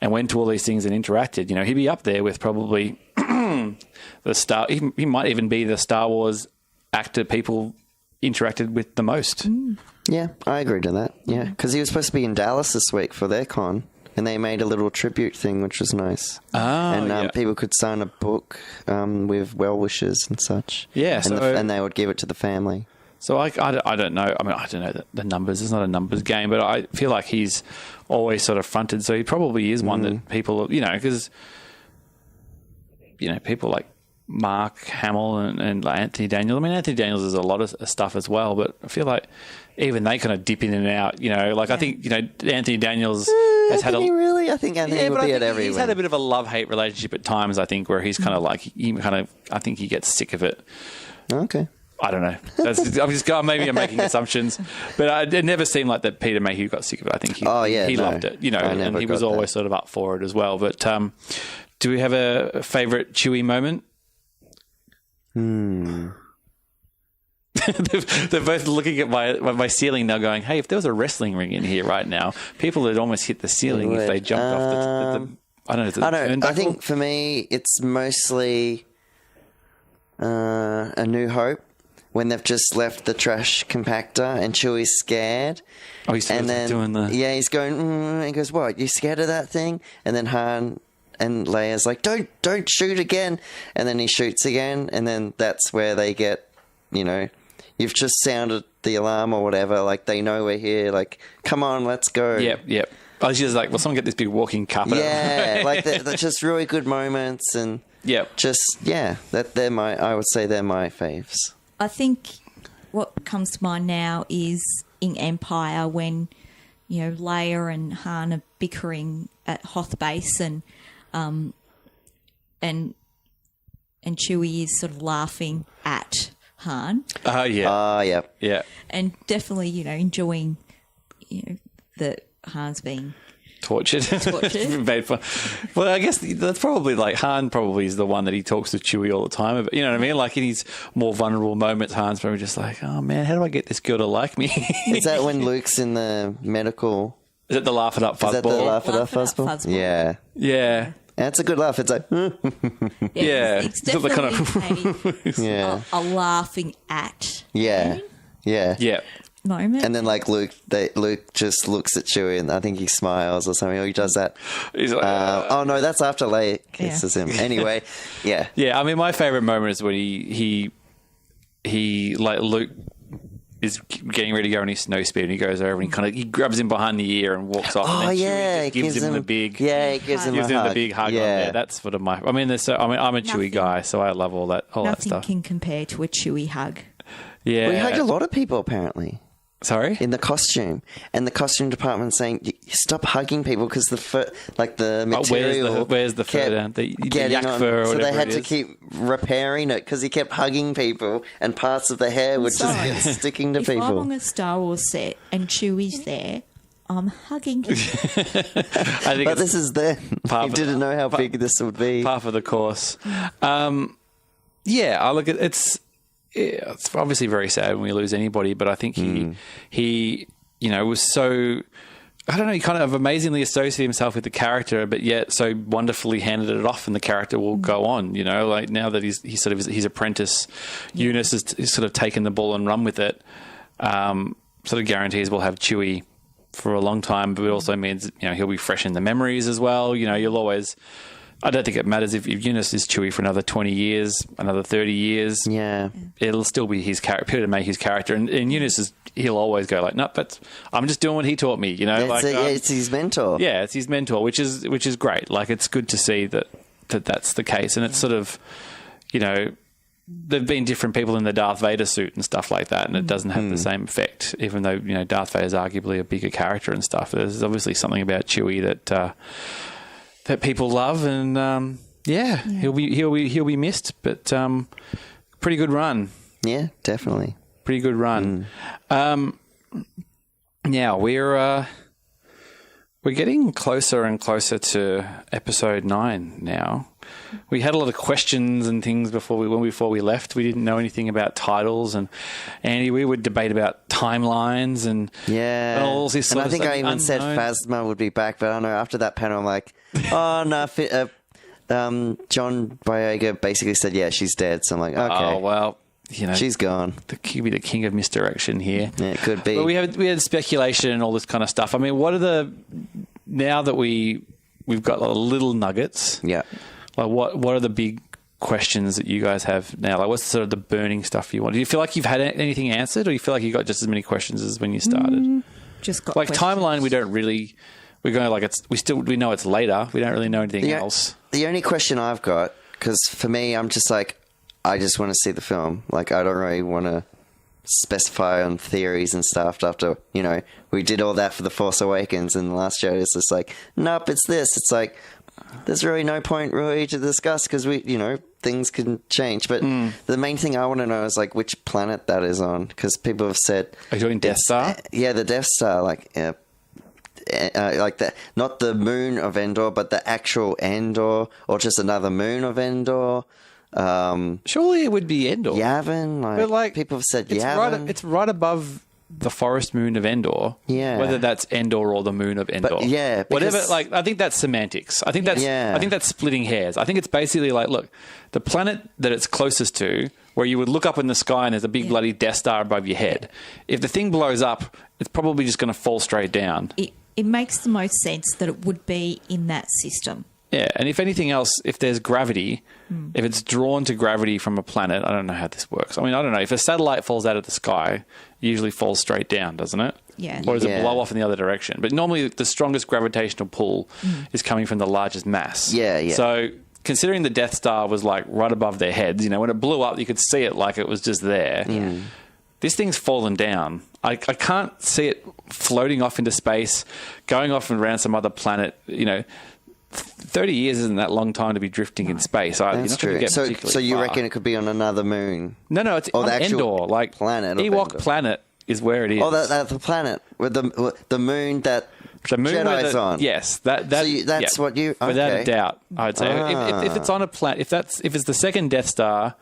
went to all these things and interacted, you know, he'd be up there with probably the star. He might even be the Star Wars actor people interacted with the most. Yeah, I agree to that. Yeah, because he was supposed to be in Dallas this week for their con, and they made a little tribute thing, which was nice. And people could sign a book with well wishes and such. Yeah, and they would give it to the family. So I don't know. I mean, I don't know the numbers. It's not a numbers game, but I feel like he's always sort of fronted. So he probably is one that people, you know, because, you know, people like Mark Hamill and like Anthony Daniels. I mean, Anthony Daniels does a lot of stuff as well, but I feel like even they kind of dip in and out, you know. Like I think, you know, Anthony Daniels has had really? I think Anthony would be at everywhere. He's had a bit of a love-hate relationship at times, I think, where he's kind of like, I think he gets sick of it. Okay. I don't know. Maybe I'm making assumptions, but it never seemed like that Peter Mayhew got sick of it. I think he loved it, you know, and he was always sort of up for it as well. But do we have a favourite Chewie moment? Hmm. They're both looking at my ceiling now going, hey, if there was a wrestling ring in here right now, people would almost hit the ceiling if they jumped off the I don't know. I think for me, it's mostly A New Hope. When they've just left the trash compactor and Chewie's scared. Oh, he's doing the... Yeah, he's going, he goes, what, you scared of that thing? And then Han and Leia's like, don't shoot again. And then he shoots again. And then that's where they get, you know, you've just sounded the alarm or whatever. Like, they know we're here. Like, come on, let's go. Yep. I was just like, well, someone get this big walking carpet. Yeah, like, they're just really good moments. And I would say they're my faves. I think what comes to mind now is in Empire when, you know, Leia and Han are bickering at Hoth Base and Chewie is sort of laughing at Han. Yeah. And definitely, you know, enjoying, you know, that Han's being tortured. Made fun. Well, I guess that's probably like Han probably is the one that he talks to Chewie all the time about. You know what I mean? Like in his more vulnerable moments, Han's probably just like, oh man, how do I get this girl to like me? Is that when Luke's in the medical? Is it the laugh it up fuzzball? Is that the laugh it up fuzzball? Yeah. And it's a good laugh. It's like, Yeah. It's It's not the definitely yeah, a laughing at yeah, yeah. Yeah. moment. And then like Luke just looks at Chewie, and I think he smiles or something. Or he does that. He's like, Oh no, that's after Leia kisses him. Anyway, yeah. yeah, I mean, my favorite moment is when he like Luke is getting ready to go on his snow speed, and he goes over and he grabs him behind the ear and walks off. Oh and then yeah, Chewie just gives him the big he gives him gives a him hug. the big hug. Yeah, On there. That's sort of my. I mean, I'm a Chewie Nothing- guy, so I love all that Nothing stuff. can compare to a Chewie hug. Yeah. we hugged a lot of people apparently. Sorry. In the costume, and the costume department saying, "You stop hugging people because the material where's the fur kept down? The getting yak on." fur or so they whatever had it to is. keep repairing it because he kept hugging people, and parts of the hair would just get sticking to If I'm people. on a Star Wars set and Chewie's there, I'm hugging him. I think But it's this is then. Part He of didn't the- know how big this would be. half of the course. Yeah, I look at it's obviously very sad when we lose anybody, but I think he was so. I don't know. He kind of amazingly associated himself with the character, but yet so wonderfully handed it off, and the character will go on. Like now that he's sort of his apprentice, Eunice has sort of taken the ball and run with it. Sort of guarantees we'll have Chewie for a long time, but it also means he'll be fresh in the memories as well. You'll always. I don't think it matters if Eunice is Chewie for another 20 years, another 30 years. Yeah. It'll still be his character, Peter Mayhew's character. And Eunice he'll always go like, no, but I'm just doing what he taught me, It's his mentor. Yeah, it's his mentor, which is great. Like, it's good to see that's the case. And it's sort of, there've been different people in the Darth Vader suit and stuff like that, and it doesn't have the same effect, even though, Darth Vader's arguably a bigger character and stuff. There's obviously something about Chewie that people love, and he'll be missed, but pretty good run. Yeah, definitely. Pretty good run. Now we're getting closer and closer to episode 9 now. We had a lot of questions and things before we left. We didn't know anything about titles, and Andy, we would debate about timelines and all this and sort I of think stuff. I even said Unknown. Phasma would be back, but I don't know. After that panel, I'm like, oh no. John Boyega basically said, yeah, she's dead. So I'm like, okay, Oh well, she's gone. Could be the king of misdirection here. Yeah, it could be. But we had speculation and all this kind of stuff. I mean, now that we've got little nuggets. Yeah. Like what are the big questions that you guys have now? Like, what's sort of the burning stuff you want? Do you feel like you've had anything answered, or you feel like you got just as many questions as when you started? Just got Like questions. timeline, we don't really. We're going like we know it's later. We don't really know anything else. The only question I've got, because for me, I'm just like, I just want to see the film. Like, I don't really want to specify on theories and stuff after, we did all that for The Force Awakens, and the last show it's just like, nope, it's this. It's like, there's really no point really to discuss because things can change. But the main thing I want to know is like which planet that is on, because people have said, Are you talking Death Star? Yeah, the Death Star, like that, not the moon of Endor, but the actual Endor, or just another moon of Endor. Surely it would be Endor. Yavin, But like people have said it's Yavin. it's right above the forest moon of Endor. Yeah. Whether that's Endor or the moon of Endor. yeah, Whatever. because- Like, I think that's semantics. I think that's splitting hairs. I think it's basically like, look, the planet that it's closest to, where you would look up in the sky and there's a big bloody Death Star above your head. If the thing blows up, it's probably just going to fall straight down. It makes the most sense that it would be in that system. Yeah, and if anything else, if there's gravity, if it's drawn to gravity from a planet, I don't know how this works. I mean, I don't know. If a satellite falls out of the sky, it usually falls straight down, doesn't it? Yeah. Or does it blow off in the other direction? But normally the strongest gravitational pull is coming from the largest mass. Yeah, yeah. So considering the Death Star was like right above their heads, when it blew up, you could see it like it was just there. Yeah. This thing's fallen down. I can't see it floating off into space, going off and around some other planet, 30 years isn't that long time to be drifting in space. That's true. So you reckon it could be on another moon? No, it's on the actual Endor. Like planet of Ewok Endor. planet is where it is. Oh, that's the planet with the moon that the moon Jedi's on. Yes, that's what you. Without a Okay. doubt, I'd say if it's on a planet, if it's the second Death Star,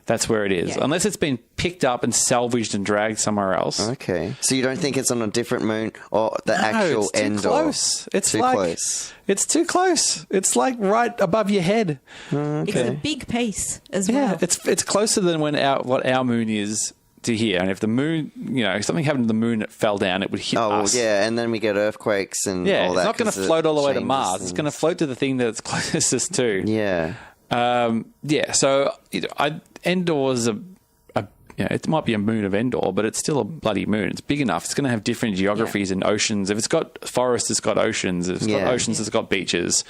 That's where it is. Yeah. Unless it's been picked up and salvaged and dragged somewhere else. Okay. So you don't think it's on a different moon or the actual it's too Endor? close. It's too like, close. It's too close. It's like right above your head. It's a big piece as Yeah, well. it's closer than what our moon is to here. And if the moon, if something happened to the moon that fell down, it would hit us. Oh, yeah, and then we get earthquakes and Yeah, all that. it's not going to float all the way to Mars. It's going to float to the thing that's closest to. Yeah. So Endor's it might be a moon of Endor, but it's still a bloody moon. It's big enough. It's going to have different geographies and oceans. If it's got forests, it's got oceans. If it's got oceans, it's got beaches.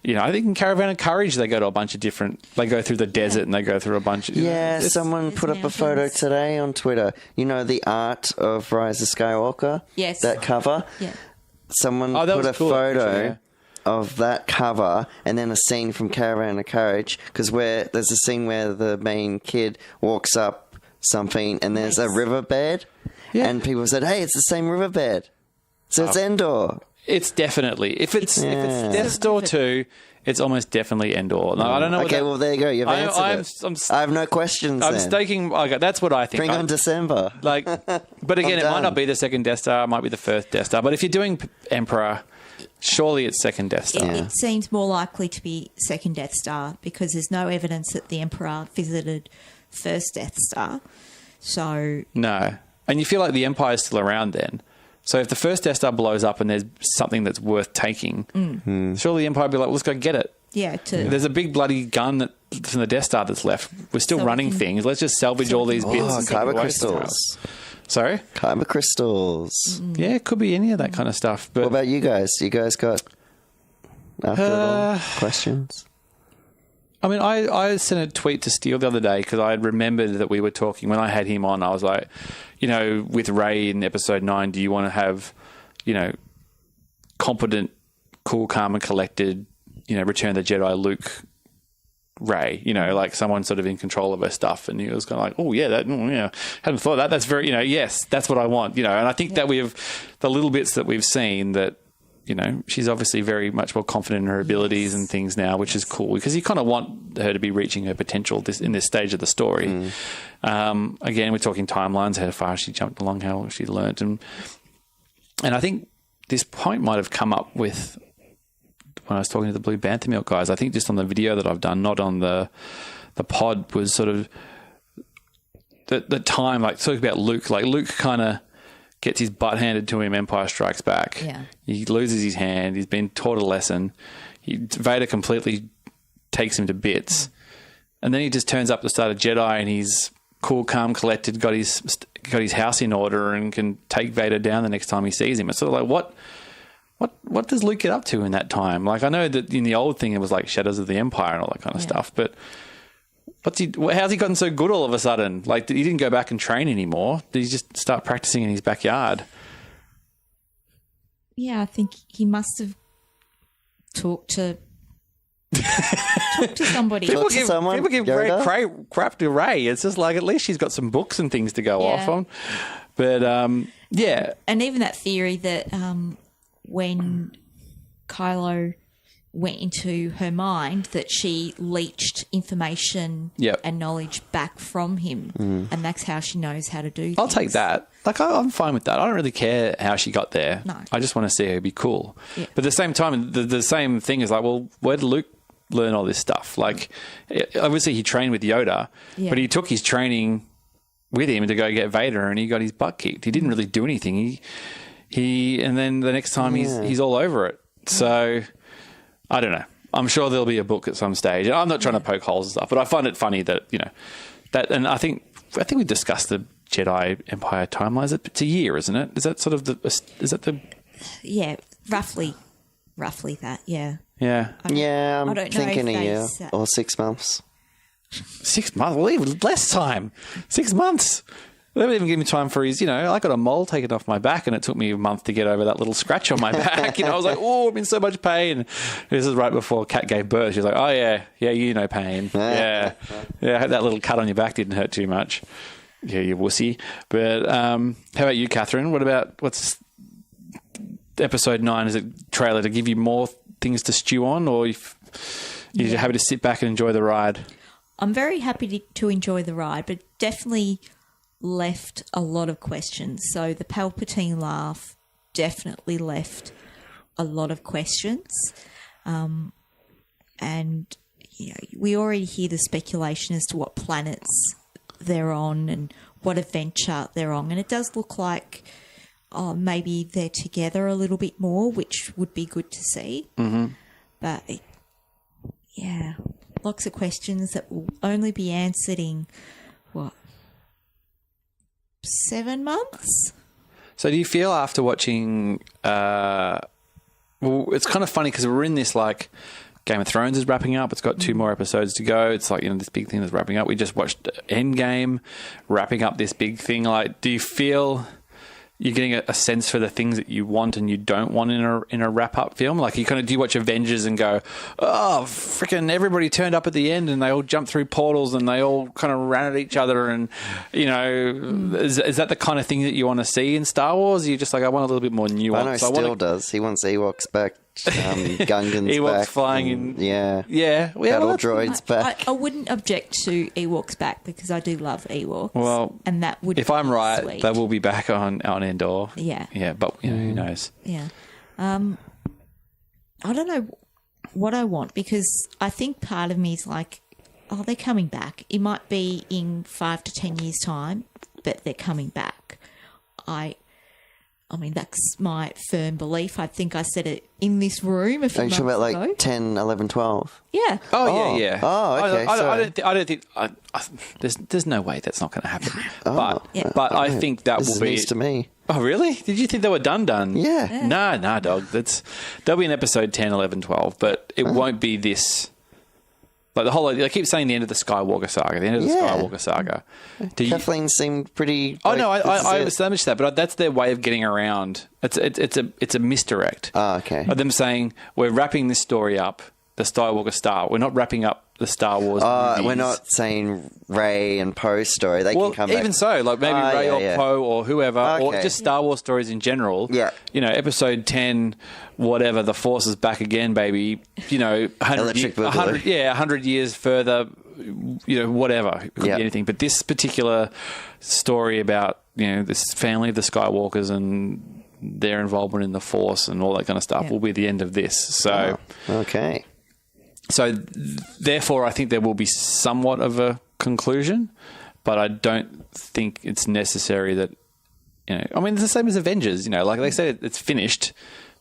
I think in Caravan of Courage, they go to a bunch of different... They go through the desert and they go through a bunch of... Yeah, someone put up a photo today on Twitter. The art of Rise of Skywalker? Yes. That cover? Yeah. Someone that put was a cool, photo actually, yeah. of that cover and then a scene from Caravan of Courage, because there's a scene where the main kid walks up something and there's a riverbed and people said, hey, it's the same riverbed. So it's Endor. It's definitely... If it's Death Star 2, it's almost definitely Endor. No, I don't know. Okay, well, there you go. You've answered it. I have no questions I'm then. staking... Okay, that's what I think. Bring on December. But again, it might not be the second Death Star. It might be the first Death Star. But if you're doing Emperor, surely it's second Death Star. It seems more likely to be second Death Star because there's no evidence that the Emperor visited first Death Star. So... No. And you feel like the Empire's still around then. So if the first Death Star blows up and there's something that's worth taking, surely the Empire would be like, well, let's go get it. Yeah. There's a big bloody gun from the Death Star that's left. We're still running things. Let's just salvage all these bits. And kyber away crystals. Sorry? Kyber crystals. Yeah, it could be any of that kind of stuff. But What about you guys? You guys got, after it all, questions? I mean, I sent a tweet to Steele the other day because I remembered that we were talking, when I had him on, I was like, with Rey in episode 9, do you want to have, competent, cool, calm and collected, Return of the Jedi Luke Rey, like someone sort of in control of her stuff. And he was kind of like, oh, yeah, hadn't thought of that. That's very, yes, that's what I want, and I think that we have the little bits that we've seen that, she's obviously very much more confident in her abilities and things now, which is cool because you kind of want her to be reaching her potential in this stage of the story. Again, we're talking timelines, how far she jumped along, how she learnt. And I think this point might have come up with when I was talking to the Blue Bantha Milk guys. I think just on the video that I've done, not on the pod, was sort of the time, like talking about Luke. Like Luke kind of gets his butt handed to him, Empire Strikes Back. Yeah. He loses his hand. He's been taught a lesson. Vader completely takes him to bits. And then he just turns up to start a Jedi and he's cool, calm, collected, got his house in order and can take Vader down the next time he sees him. It's sort of like, what does Luke get up to in that time? Like, I know that in the old thing it was like Shadows of the Empire and all that kind of stuff, but... how's he gotten so good all of a sudden? Like, he didn't go back and train anymore. Did he just start practicing in his backyard? Yeah, I think he must have talked to somebody. People give great crap to Rey. It's just like, at least she's got some books and things to go off on. But, yeah. And even that theory that when Kylo went into her mind, that she leached information and knowledge back from him, and that's how she knows how to do things. I'll take that. Like, I'm fine with that. I don't really care how she got there. No. I just want to see her be cool. Yeah. But at the same time, the same thing is like, well, where did Luke learn all this stuff? Like, obviously he trained with Yoda, but he took his training with him to go get Vader and he got his butt kicked. He didn't really do anything. He and then the next time he's all over it. So... I don't know. I'm sure there'll be a book at some stage. I'm not trying to poke holes and stuff, but I find it funny that, that, and I think we discussed the Jedi Empire timeline. It's a year, isn't it? Is that sort of Yeah, roughly that, yeah. Yeah. I'm I don't know thinking if a year they- or 6 months. 6 months? Well, even less time. 6 months. They didn't even give me time for his, I got a mole taken off my back and it took me a month to get over that little scratch on my back. I was like, I'm in so much pain. This is right before Kat gave birth. She was like, oh, yeah, pain. Yeah. I hope that little cut on your back didn't hurt too much. Yeah, you wussy. But how about you, Catherine? What's episode 9? Is it trailer to give you more things to stew on, or you're happy to sit back and enjoy the ride? I'm very happy to enjoy the ride, but definitely left a lot of questions. So the Palpatine laugh definitely left a lot of questions. And, we already hear the speculation as to what planets they're on and what adventure they're on. And it does look like maybe they're together a little bit more, which would be good to see. Mm-hmm. But, lots of questions that will only be answered in, 7 months? So do you feel after watching... it's kind of funny because we're in this, like, Game of Thrones is wrapping up. It's got 2 more episodes to go. It's like, this big thing is wrapping up. We just watched Endgame wrapping up this big thing. Like, do you feel... you're getting a sense for the things that you want and you don't want in a wrap-up film? Like, do you watch Avengers and go, oh, freaking everybody turned up at the end and they all jumped through portals and they all kind of ran at each other and, is that the kind of thing that you want to see in Star Wars? Are you just like, I want a little bit more nuance? I know Still does. He wants Ewoks back, Gungans Ewoks back. flying in. Yeah. Yeah. Battle droids back. I wouldn't object to Ewoks back because I do love Ewoks. Well, and that would if I'm right, sweet. they will be back on Endor. Yeah. Yeah, but who knows? Yeah. I don't know what I want because I think part of me is like, oh, they're coming back. It might be in 5 to 10 years' time, but they're coming back. I mean, that's my firm belief. I think I said it in this room a few months ago. Are you talking about like 10, 11, 12? Yeah. Oh, yeah. Oh, okay. I don't think... there's no way that's not going to happen. But I think that will be... This is news to me. Oh, really? Did you think they were done? Yeah. Nah, dog. There'll be an episode 10, 11, 12, but it won't be this... Like the whole, they keep saying the end of the Skywalker saga. The end of the Skywalker saga. Kathleen seemed pretty. Oh no, I established that, but that's their way of getting around. It's a misdirect. Oh, okay. Of them saying we're wrapping this story up, the Skywalker Star. We're not wrapping up the Star Wars movies. We're not saying Rey and Poe's story. They can come back. Even so, like maybe Rey or Poe or whoever, or Okay. just Star Wars stories in general. Yeah. Episode 10, whatever, the Force is back again, baby. 100 years further, whatever. It could be anything. But this particular story about, this family of the Skywalkers and their involvement in the Force and all that kind of stuff will be the end of this. So, okay. So, therefore, I think there will be somewhat of a conclusion, but I don't think it's necessary that, it's the same as Avengers, like they say it's finished,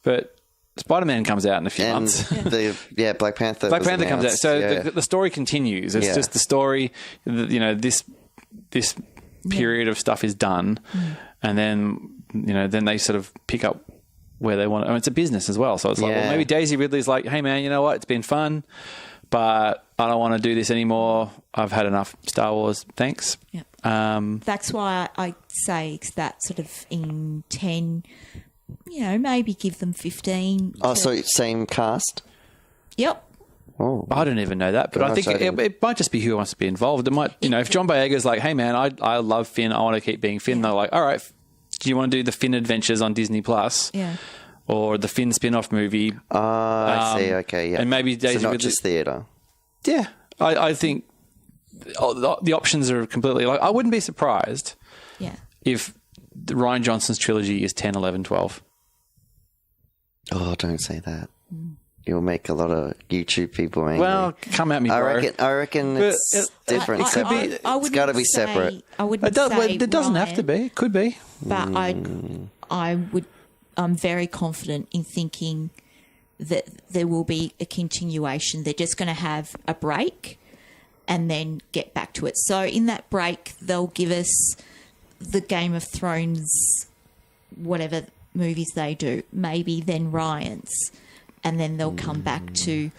but Spider-Man comes out in a few months. Black Panther. Black Panther comes out. So the story continues. It's just the story, this period of stuff is done, and then, then they sort of pick up where they want. It's a business as well, so it's like, well, maybe Daisy Ridley's like, hey man, you know what? It's been fun, but I don't want to do this anymore. I've had enough Star Wars. Thanks. Yeah. That's why I say that sort of in 10, maybe give them 15. Oh, so same cast? Yep. Oh. I don't even know that, but I think it might just be who wants to be involved. It might, if John Boyega's like, hey man, I love Finn. I want to keep being Finn. They're like, all right, do you want to do the Finn Adventures on Disney Plus? Yeah. Or the Finn spin-off movie? I see. Okay, yeah. And maybe Daisy not just theatre. Yeah, I think the options are completely like. I wouldn't be surprised. If the Rian Johnson's trilogy is 10, 11, 12. Oh, don't say that. You'll make a lot of YouTube people angry. Well, come at me, bro. I reckon it's different. It's got to be separate. I wouldn't say it doesn't have to be. It could be. But I'm very confident in thinking that there will be a continuation. They're just going to have a break and then get back to it. So in that break, they'll give us the Game of Thrones, whatever movies they do, maybe then Ryan's, and then they'll come back to,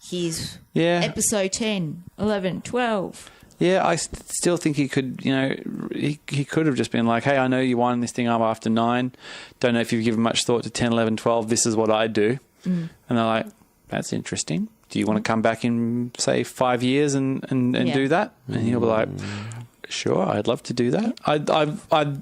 here's episode 10, 11, 12. Yeah, I still think he could, he could have just been like, hey, I know you wind this thing up after 9. Don't know if you've given much thought to 10, 11, 12. This is what I do. And they're like, that's interesting. Do you want to come back in, say, 5 years and do that? And he'll be like, sure, I'd love to do that. I'd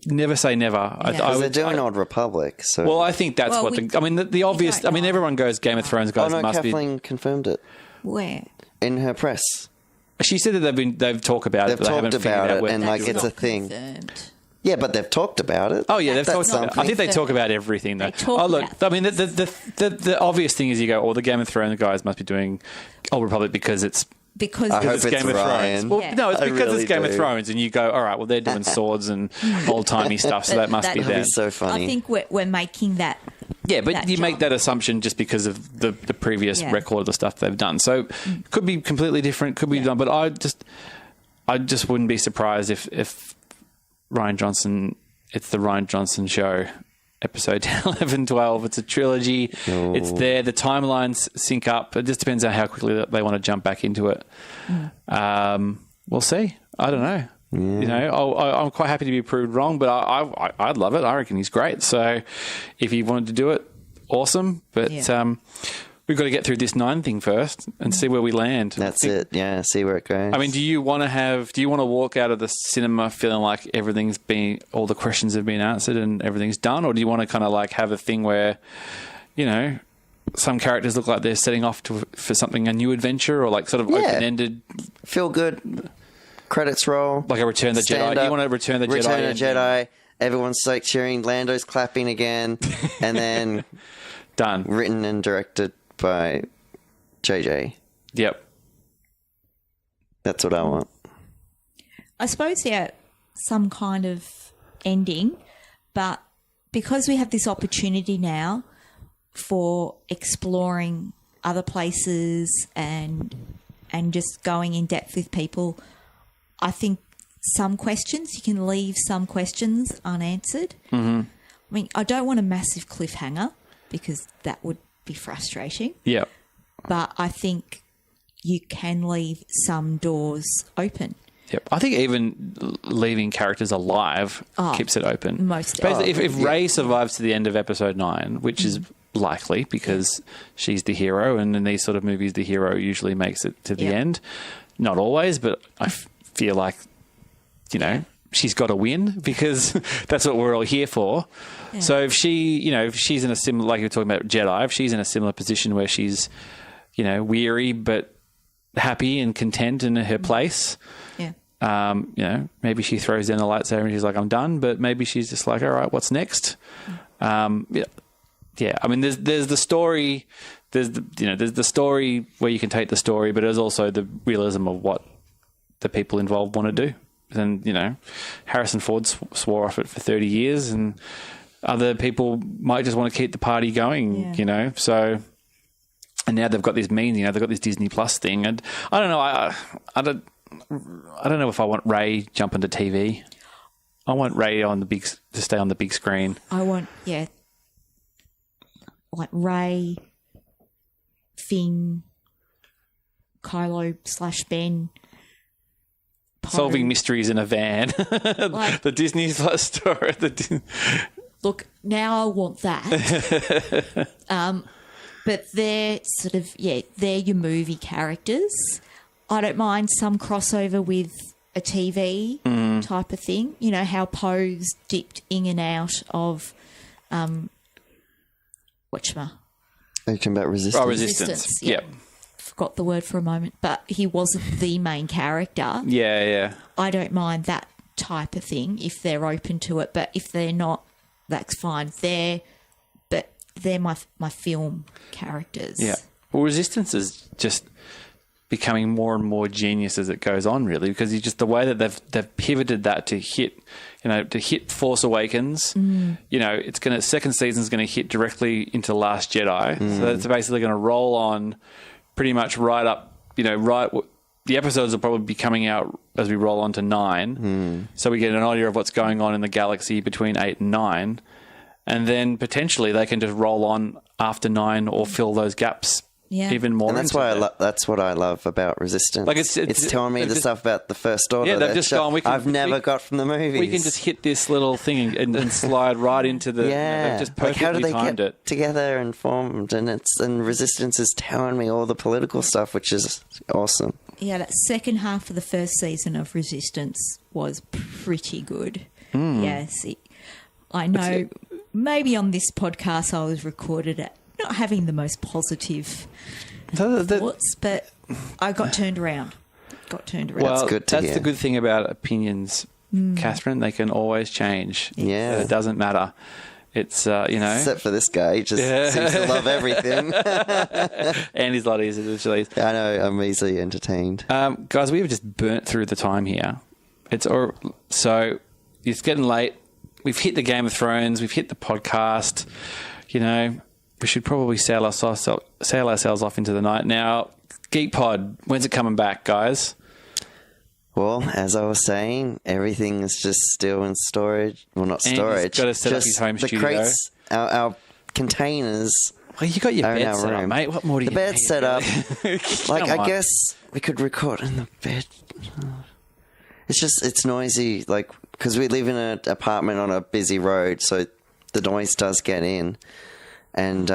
never say never. They're doing Old Republic. So. Well, I think that's the obvious. Everyone goes Game of Thrones guys. Kathleen confirmed it. Where? in her press. She said that they've talked about it, but they haven't talked figured about out it, where and to like do it's it. a thing. Confirmed. Yeah, but they've talked about it. Oh yeah, they've That's talked about it. not I think they talk confirmed. about everything though. They talk Oh look, about I mean the obvious thing is you go, the Game of Thrones guys must be doing Old Republic because it's Because I hope it's it's Game of Thrones. Ryan. Well, Yeah. no, it's I because really it's Game of do. Thrones, and you go, all right, well they're doing swords and old timey stuff, so that must be That'd them. It's so funny. I think we're making that. Yeah, but that you make jump. that assumption just because of the previous Yeah. record of the stuff they've done. So could be completely different, could be done. But I just wouldn't be surprised if Rian Johnson, it's the Rian Johnson show, episode 10, 11, 12. It's a trilogy. Oh. It's there. The timelines sync up. It just depends on how quickly they want to jump back into it. We'll see. I don't know. You know, I'm quite happy to be proved wrong, but I'd love it. I reckon he's great. So if he wanted to do it, awesome. But we've got to get through this 9 thing first and see where we land. That's it. Yeah, see where it goes. I mean, do you want to walk out of the cinema feeling like all the questions have been answered and everything's done? Or do you want to kind of like have a thing where, you know, some characters look like they're setting off for something, a new adventure, or like sort of open-ended? Feel good. Credits roll. Like a Return of the Stand Jedi. up, You want to Return of the Jedi? Return of the Jedi. Everyone's like cheering. Lando's clapping again. And then Done. written and directed by JJ. Yep. That's what I want. I suppose, some kind of ending, but because we have this opportunity now for exploring other places and just going in depth with people, I think some questions, you can leave some questions unanswered. Mm-hmm. I mean, I don't want a massive cliffhanger because that would be frustrating. Yep. But I think you can leave some doors open. Yep. I think even leaving characters alive keeps it open. Most Basically, if Rey survives to the end of episode 9, which is likely because she's the hero, and in these sort of movies, the hero usually makes it to the end. Not always, but I feel like, you know, she's got to win because that's what we're all here for. Yeah. So if she's in a similar, like you're talking about Jedi, if she's in a similar position where she's, you know, weary but happy and content in her place. Yeah. You know, maybe she throws down the lightsaber and she's like, I'm done. But maybe she's just like, all right, what's next? Yeah. I mean, there's the story. There's the story where you can take the story, but there's also the realism of what the people involved want to do. And, you know, Harrison Ford swore off it for 30 years, and other people might just want to keep the party going, you know. So, and now they've got this means, you know, they've got this Disney Plus thing, and I don't know. I don't know if I want Rey jumping to TV. I want Rey to stay on the big screen. I want, like Rey, Finn, Kylo / Ben. Solving mysteries in a van. Like, the Disney Plus story. Look, now I want that. But they're sort of, they're your movie characters. I don't mind some crossover with a TV type of thing. You know, how Poe's dipped in and out of, whatchamma? Are you talking about Resistance? Oh, Resistance. Yep. Forgot the word for a moment, but he wasn't the main character. Yeah. I don't mind that type of thing if they're open to it, but if they're not, that's fine. They're my film characters. Yeah. Well, Resistance is just becoming more and more genius as it goes on, really, because you just the way that they've pivoted that to hit Force Awakens. You know, second season's going to hit directly into Last Jedi, so it's basically going to roll on pretty much right up. You know, the episodes will probably be coming out as we roll on to 9, so we get an idea of what's going on in the galaxy between 8 and 9. And then potentially they can just roll on after 9 or fill those gaps even more. And that's why that's what I love about Resistance. Like it's telling me the stuff about the First Order. Yeah, they've just gone. I've never got from the movies. We can just hit this little thing and slide right into the. Yeah, they've just perfectly how do they timed get it together and formed? And Resistance is telling me all the political stuff, which is awesome. Yeah, that second half of the first season of Resistance was pretty good. Yes, I know. Maybe on this podcast I was recorded at not having the most positive thoughts, but I got turned around. Well, That's good to that's hear. the good thing about opinions, Catherine. They can always change. Yeah. It doesn't matter. It's, Except for this guy, he just seems to love everything. and he's a lot easier to release. I know, I'm easily entertained. Guys, we've just burnt through the time here. So it's getting late. We've hit the Game of Thrones. We've hit the podcast. We should probably sail ourselves off into the night. Now, Geek Pod, when's it coming back, guys? Well, as I was saying, everything is just still in storage. Well, not Andy's storage. got to set up just his home the studio. Crates, our containers. Well, you got your are in bed our set up, room. mate. What more do you The bed's need, set up. really? Like, Come I on. guess we could record in the bed. It's noisy, like, because we live in an apartment on a busy road, so the noise does get in. And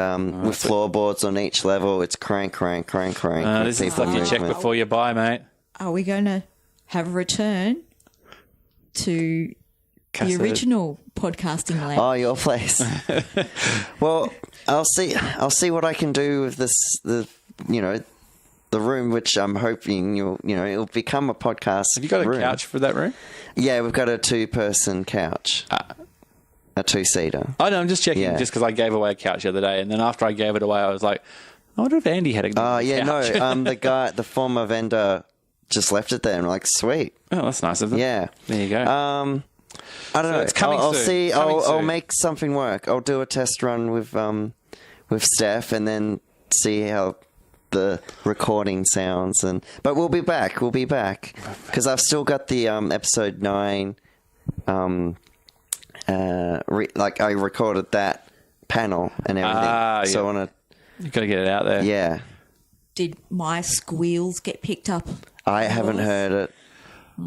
with floorboards on each level, it's crank. This is stuff you check before you buy, mate. Are we going to have a return to Cassette. the original podcasting lab? Oh, your place. Well, I'll see what I can do with this. The room, which I'm hoping it'll become a podcast. Have you got a room. couch for that room? Yeah, we've got a 2-person couch, a 2-seater. Oh, no, I'm just checking Yeah. just because I gave away a couch the other day. And then after I gave it away, I was like, I wonder if Andy had a Oh, yeah, couch. no. The former vendor just left it there, and I'm like, sweet. Oh, that's nice of them. Yeah. There you go. I don't know. it's coming I'll soon. see. Coming I'll soon. make something work. I'll do a test run with Steph, and then see how the recording sounds. But we'll be back. Because I've still got the episode 9. I recorded that panel and everything. Yeah. So I want You've got to get it out there. to. Yeah. Did my squeals get picked up? I haven't heard it.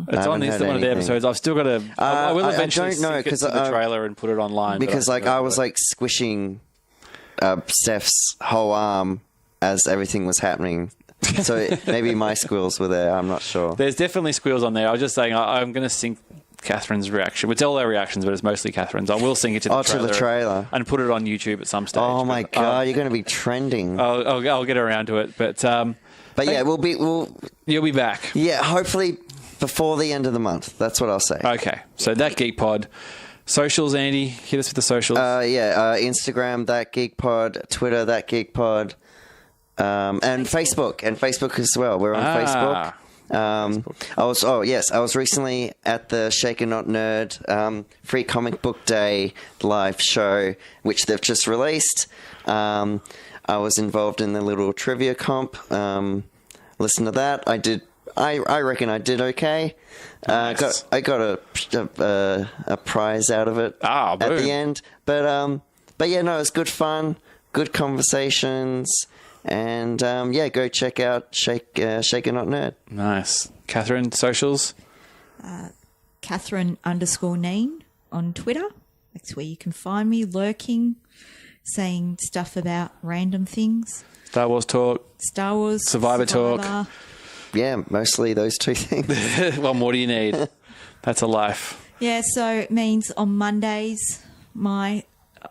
It's on this one of the anything. episodes. I've still got to. I will I eventually don't know, sync it 'cause to the trailer and put it online. Because I was squishing Steph's whole arm as everything was happening. So maybe my squeals were there. I'm not sure. There's definitely squeals on there. I was just saying I'm going to sync Catherine's reaction. It's all our reactions, but it's mostly Catherine's. I will sync it to the trailer. To the trailer. And put it on YouTube at some stage. Oh my god, you're going to be trending. I'll get around to it. But yeah, you'll be back. Yeah, hopefully before the end of the month. That's what I'll say. Okay. So that Geek Pod. Socials, Andy. Hit us with the socials. Instagram, That Geek Pod, Twitter, That Geek Pod, and Facebook. And Facebook as well. We're on Facebook. I was recently at the Shake and Not Nerd Free Comic Book Day live show, which they've just released. I was involved in the little trivia comp. Listen to that. I reckon I did okay. Nice. I got a prize out of it at boom. the end. But yeah, no, it's good fun, good conversations. And go check out Shake and Not Nerd. Nice. Catherine, socials? Catherine_Kneen on Twitter. That's where you can find me lurking, saying stuff about random things. Star Wars talk. Star Wars. Survivor talk. Yeah, mostly those two things. What more do you need? That's a life. Yeah, so it means on Mondays, I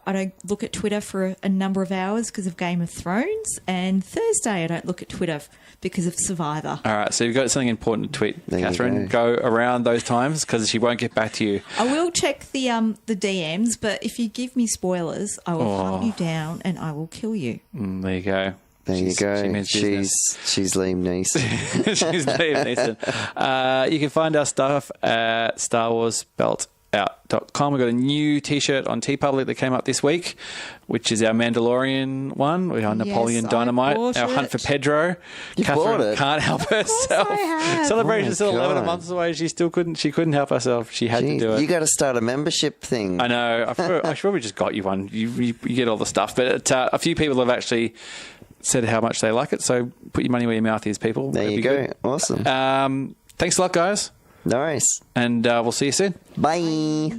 don't look at Twitter for a number of hours because of Game of Thrones, and Thursday I don't look at Twitter because of Survivor. All right, so you've got something important to tweet, There you Catherine. Go around those times because she won't get back to you. I will check the DMs, but if you give me spoilers, I will hunt you down and I will kill you. There you go. There you She go. means business. She's Liam Neeson. She's Liam Neeson. You can find our stuff at StarWarsBeltOut.com. We've got a new T-shirt on TeePublic that came up this week, which is our Mandalorian one. We're on Napoleon I Dynamite. bought Our it. Hunt for Pedro. You Catherine bought it? can't help herself. I have. Celebration's Oh my still 11 God. months away. She couldn't help herself. She had to do it. You got to start a membership thing. I know. I probably just got you one. You get all the stuff. But a few people have actually said how much they like it. So put your money where your mouth is, people. There It'd you be go. good. Awesome. Thanks a lot, guys. Nice. And we'll see you soon. Bye.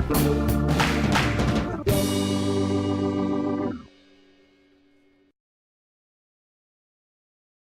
Bye.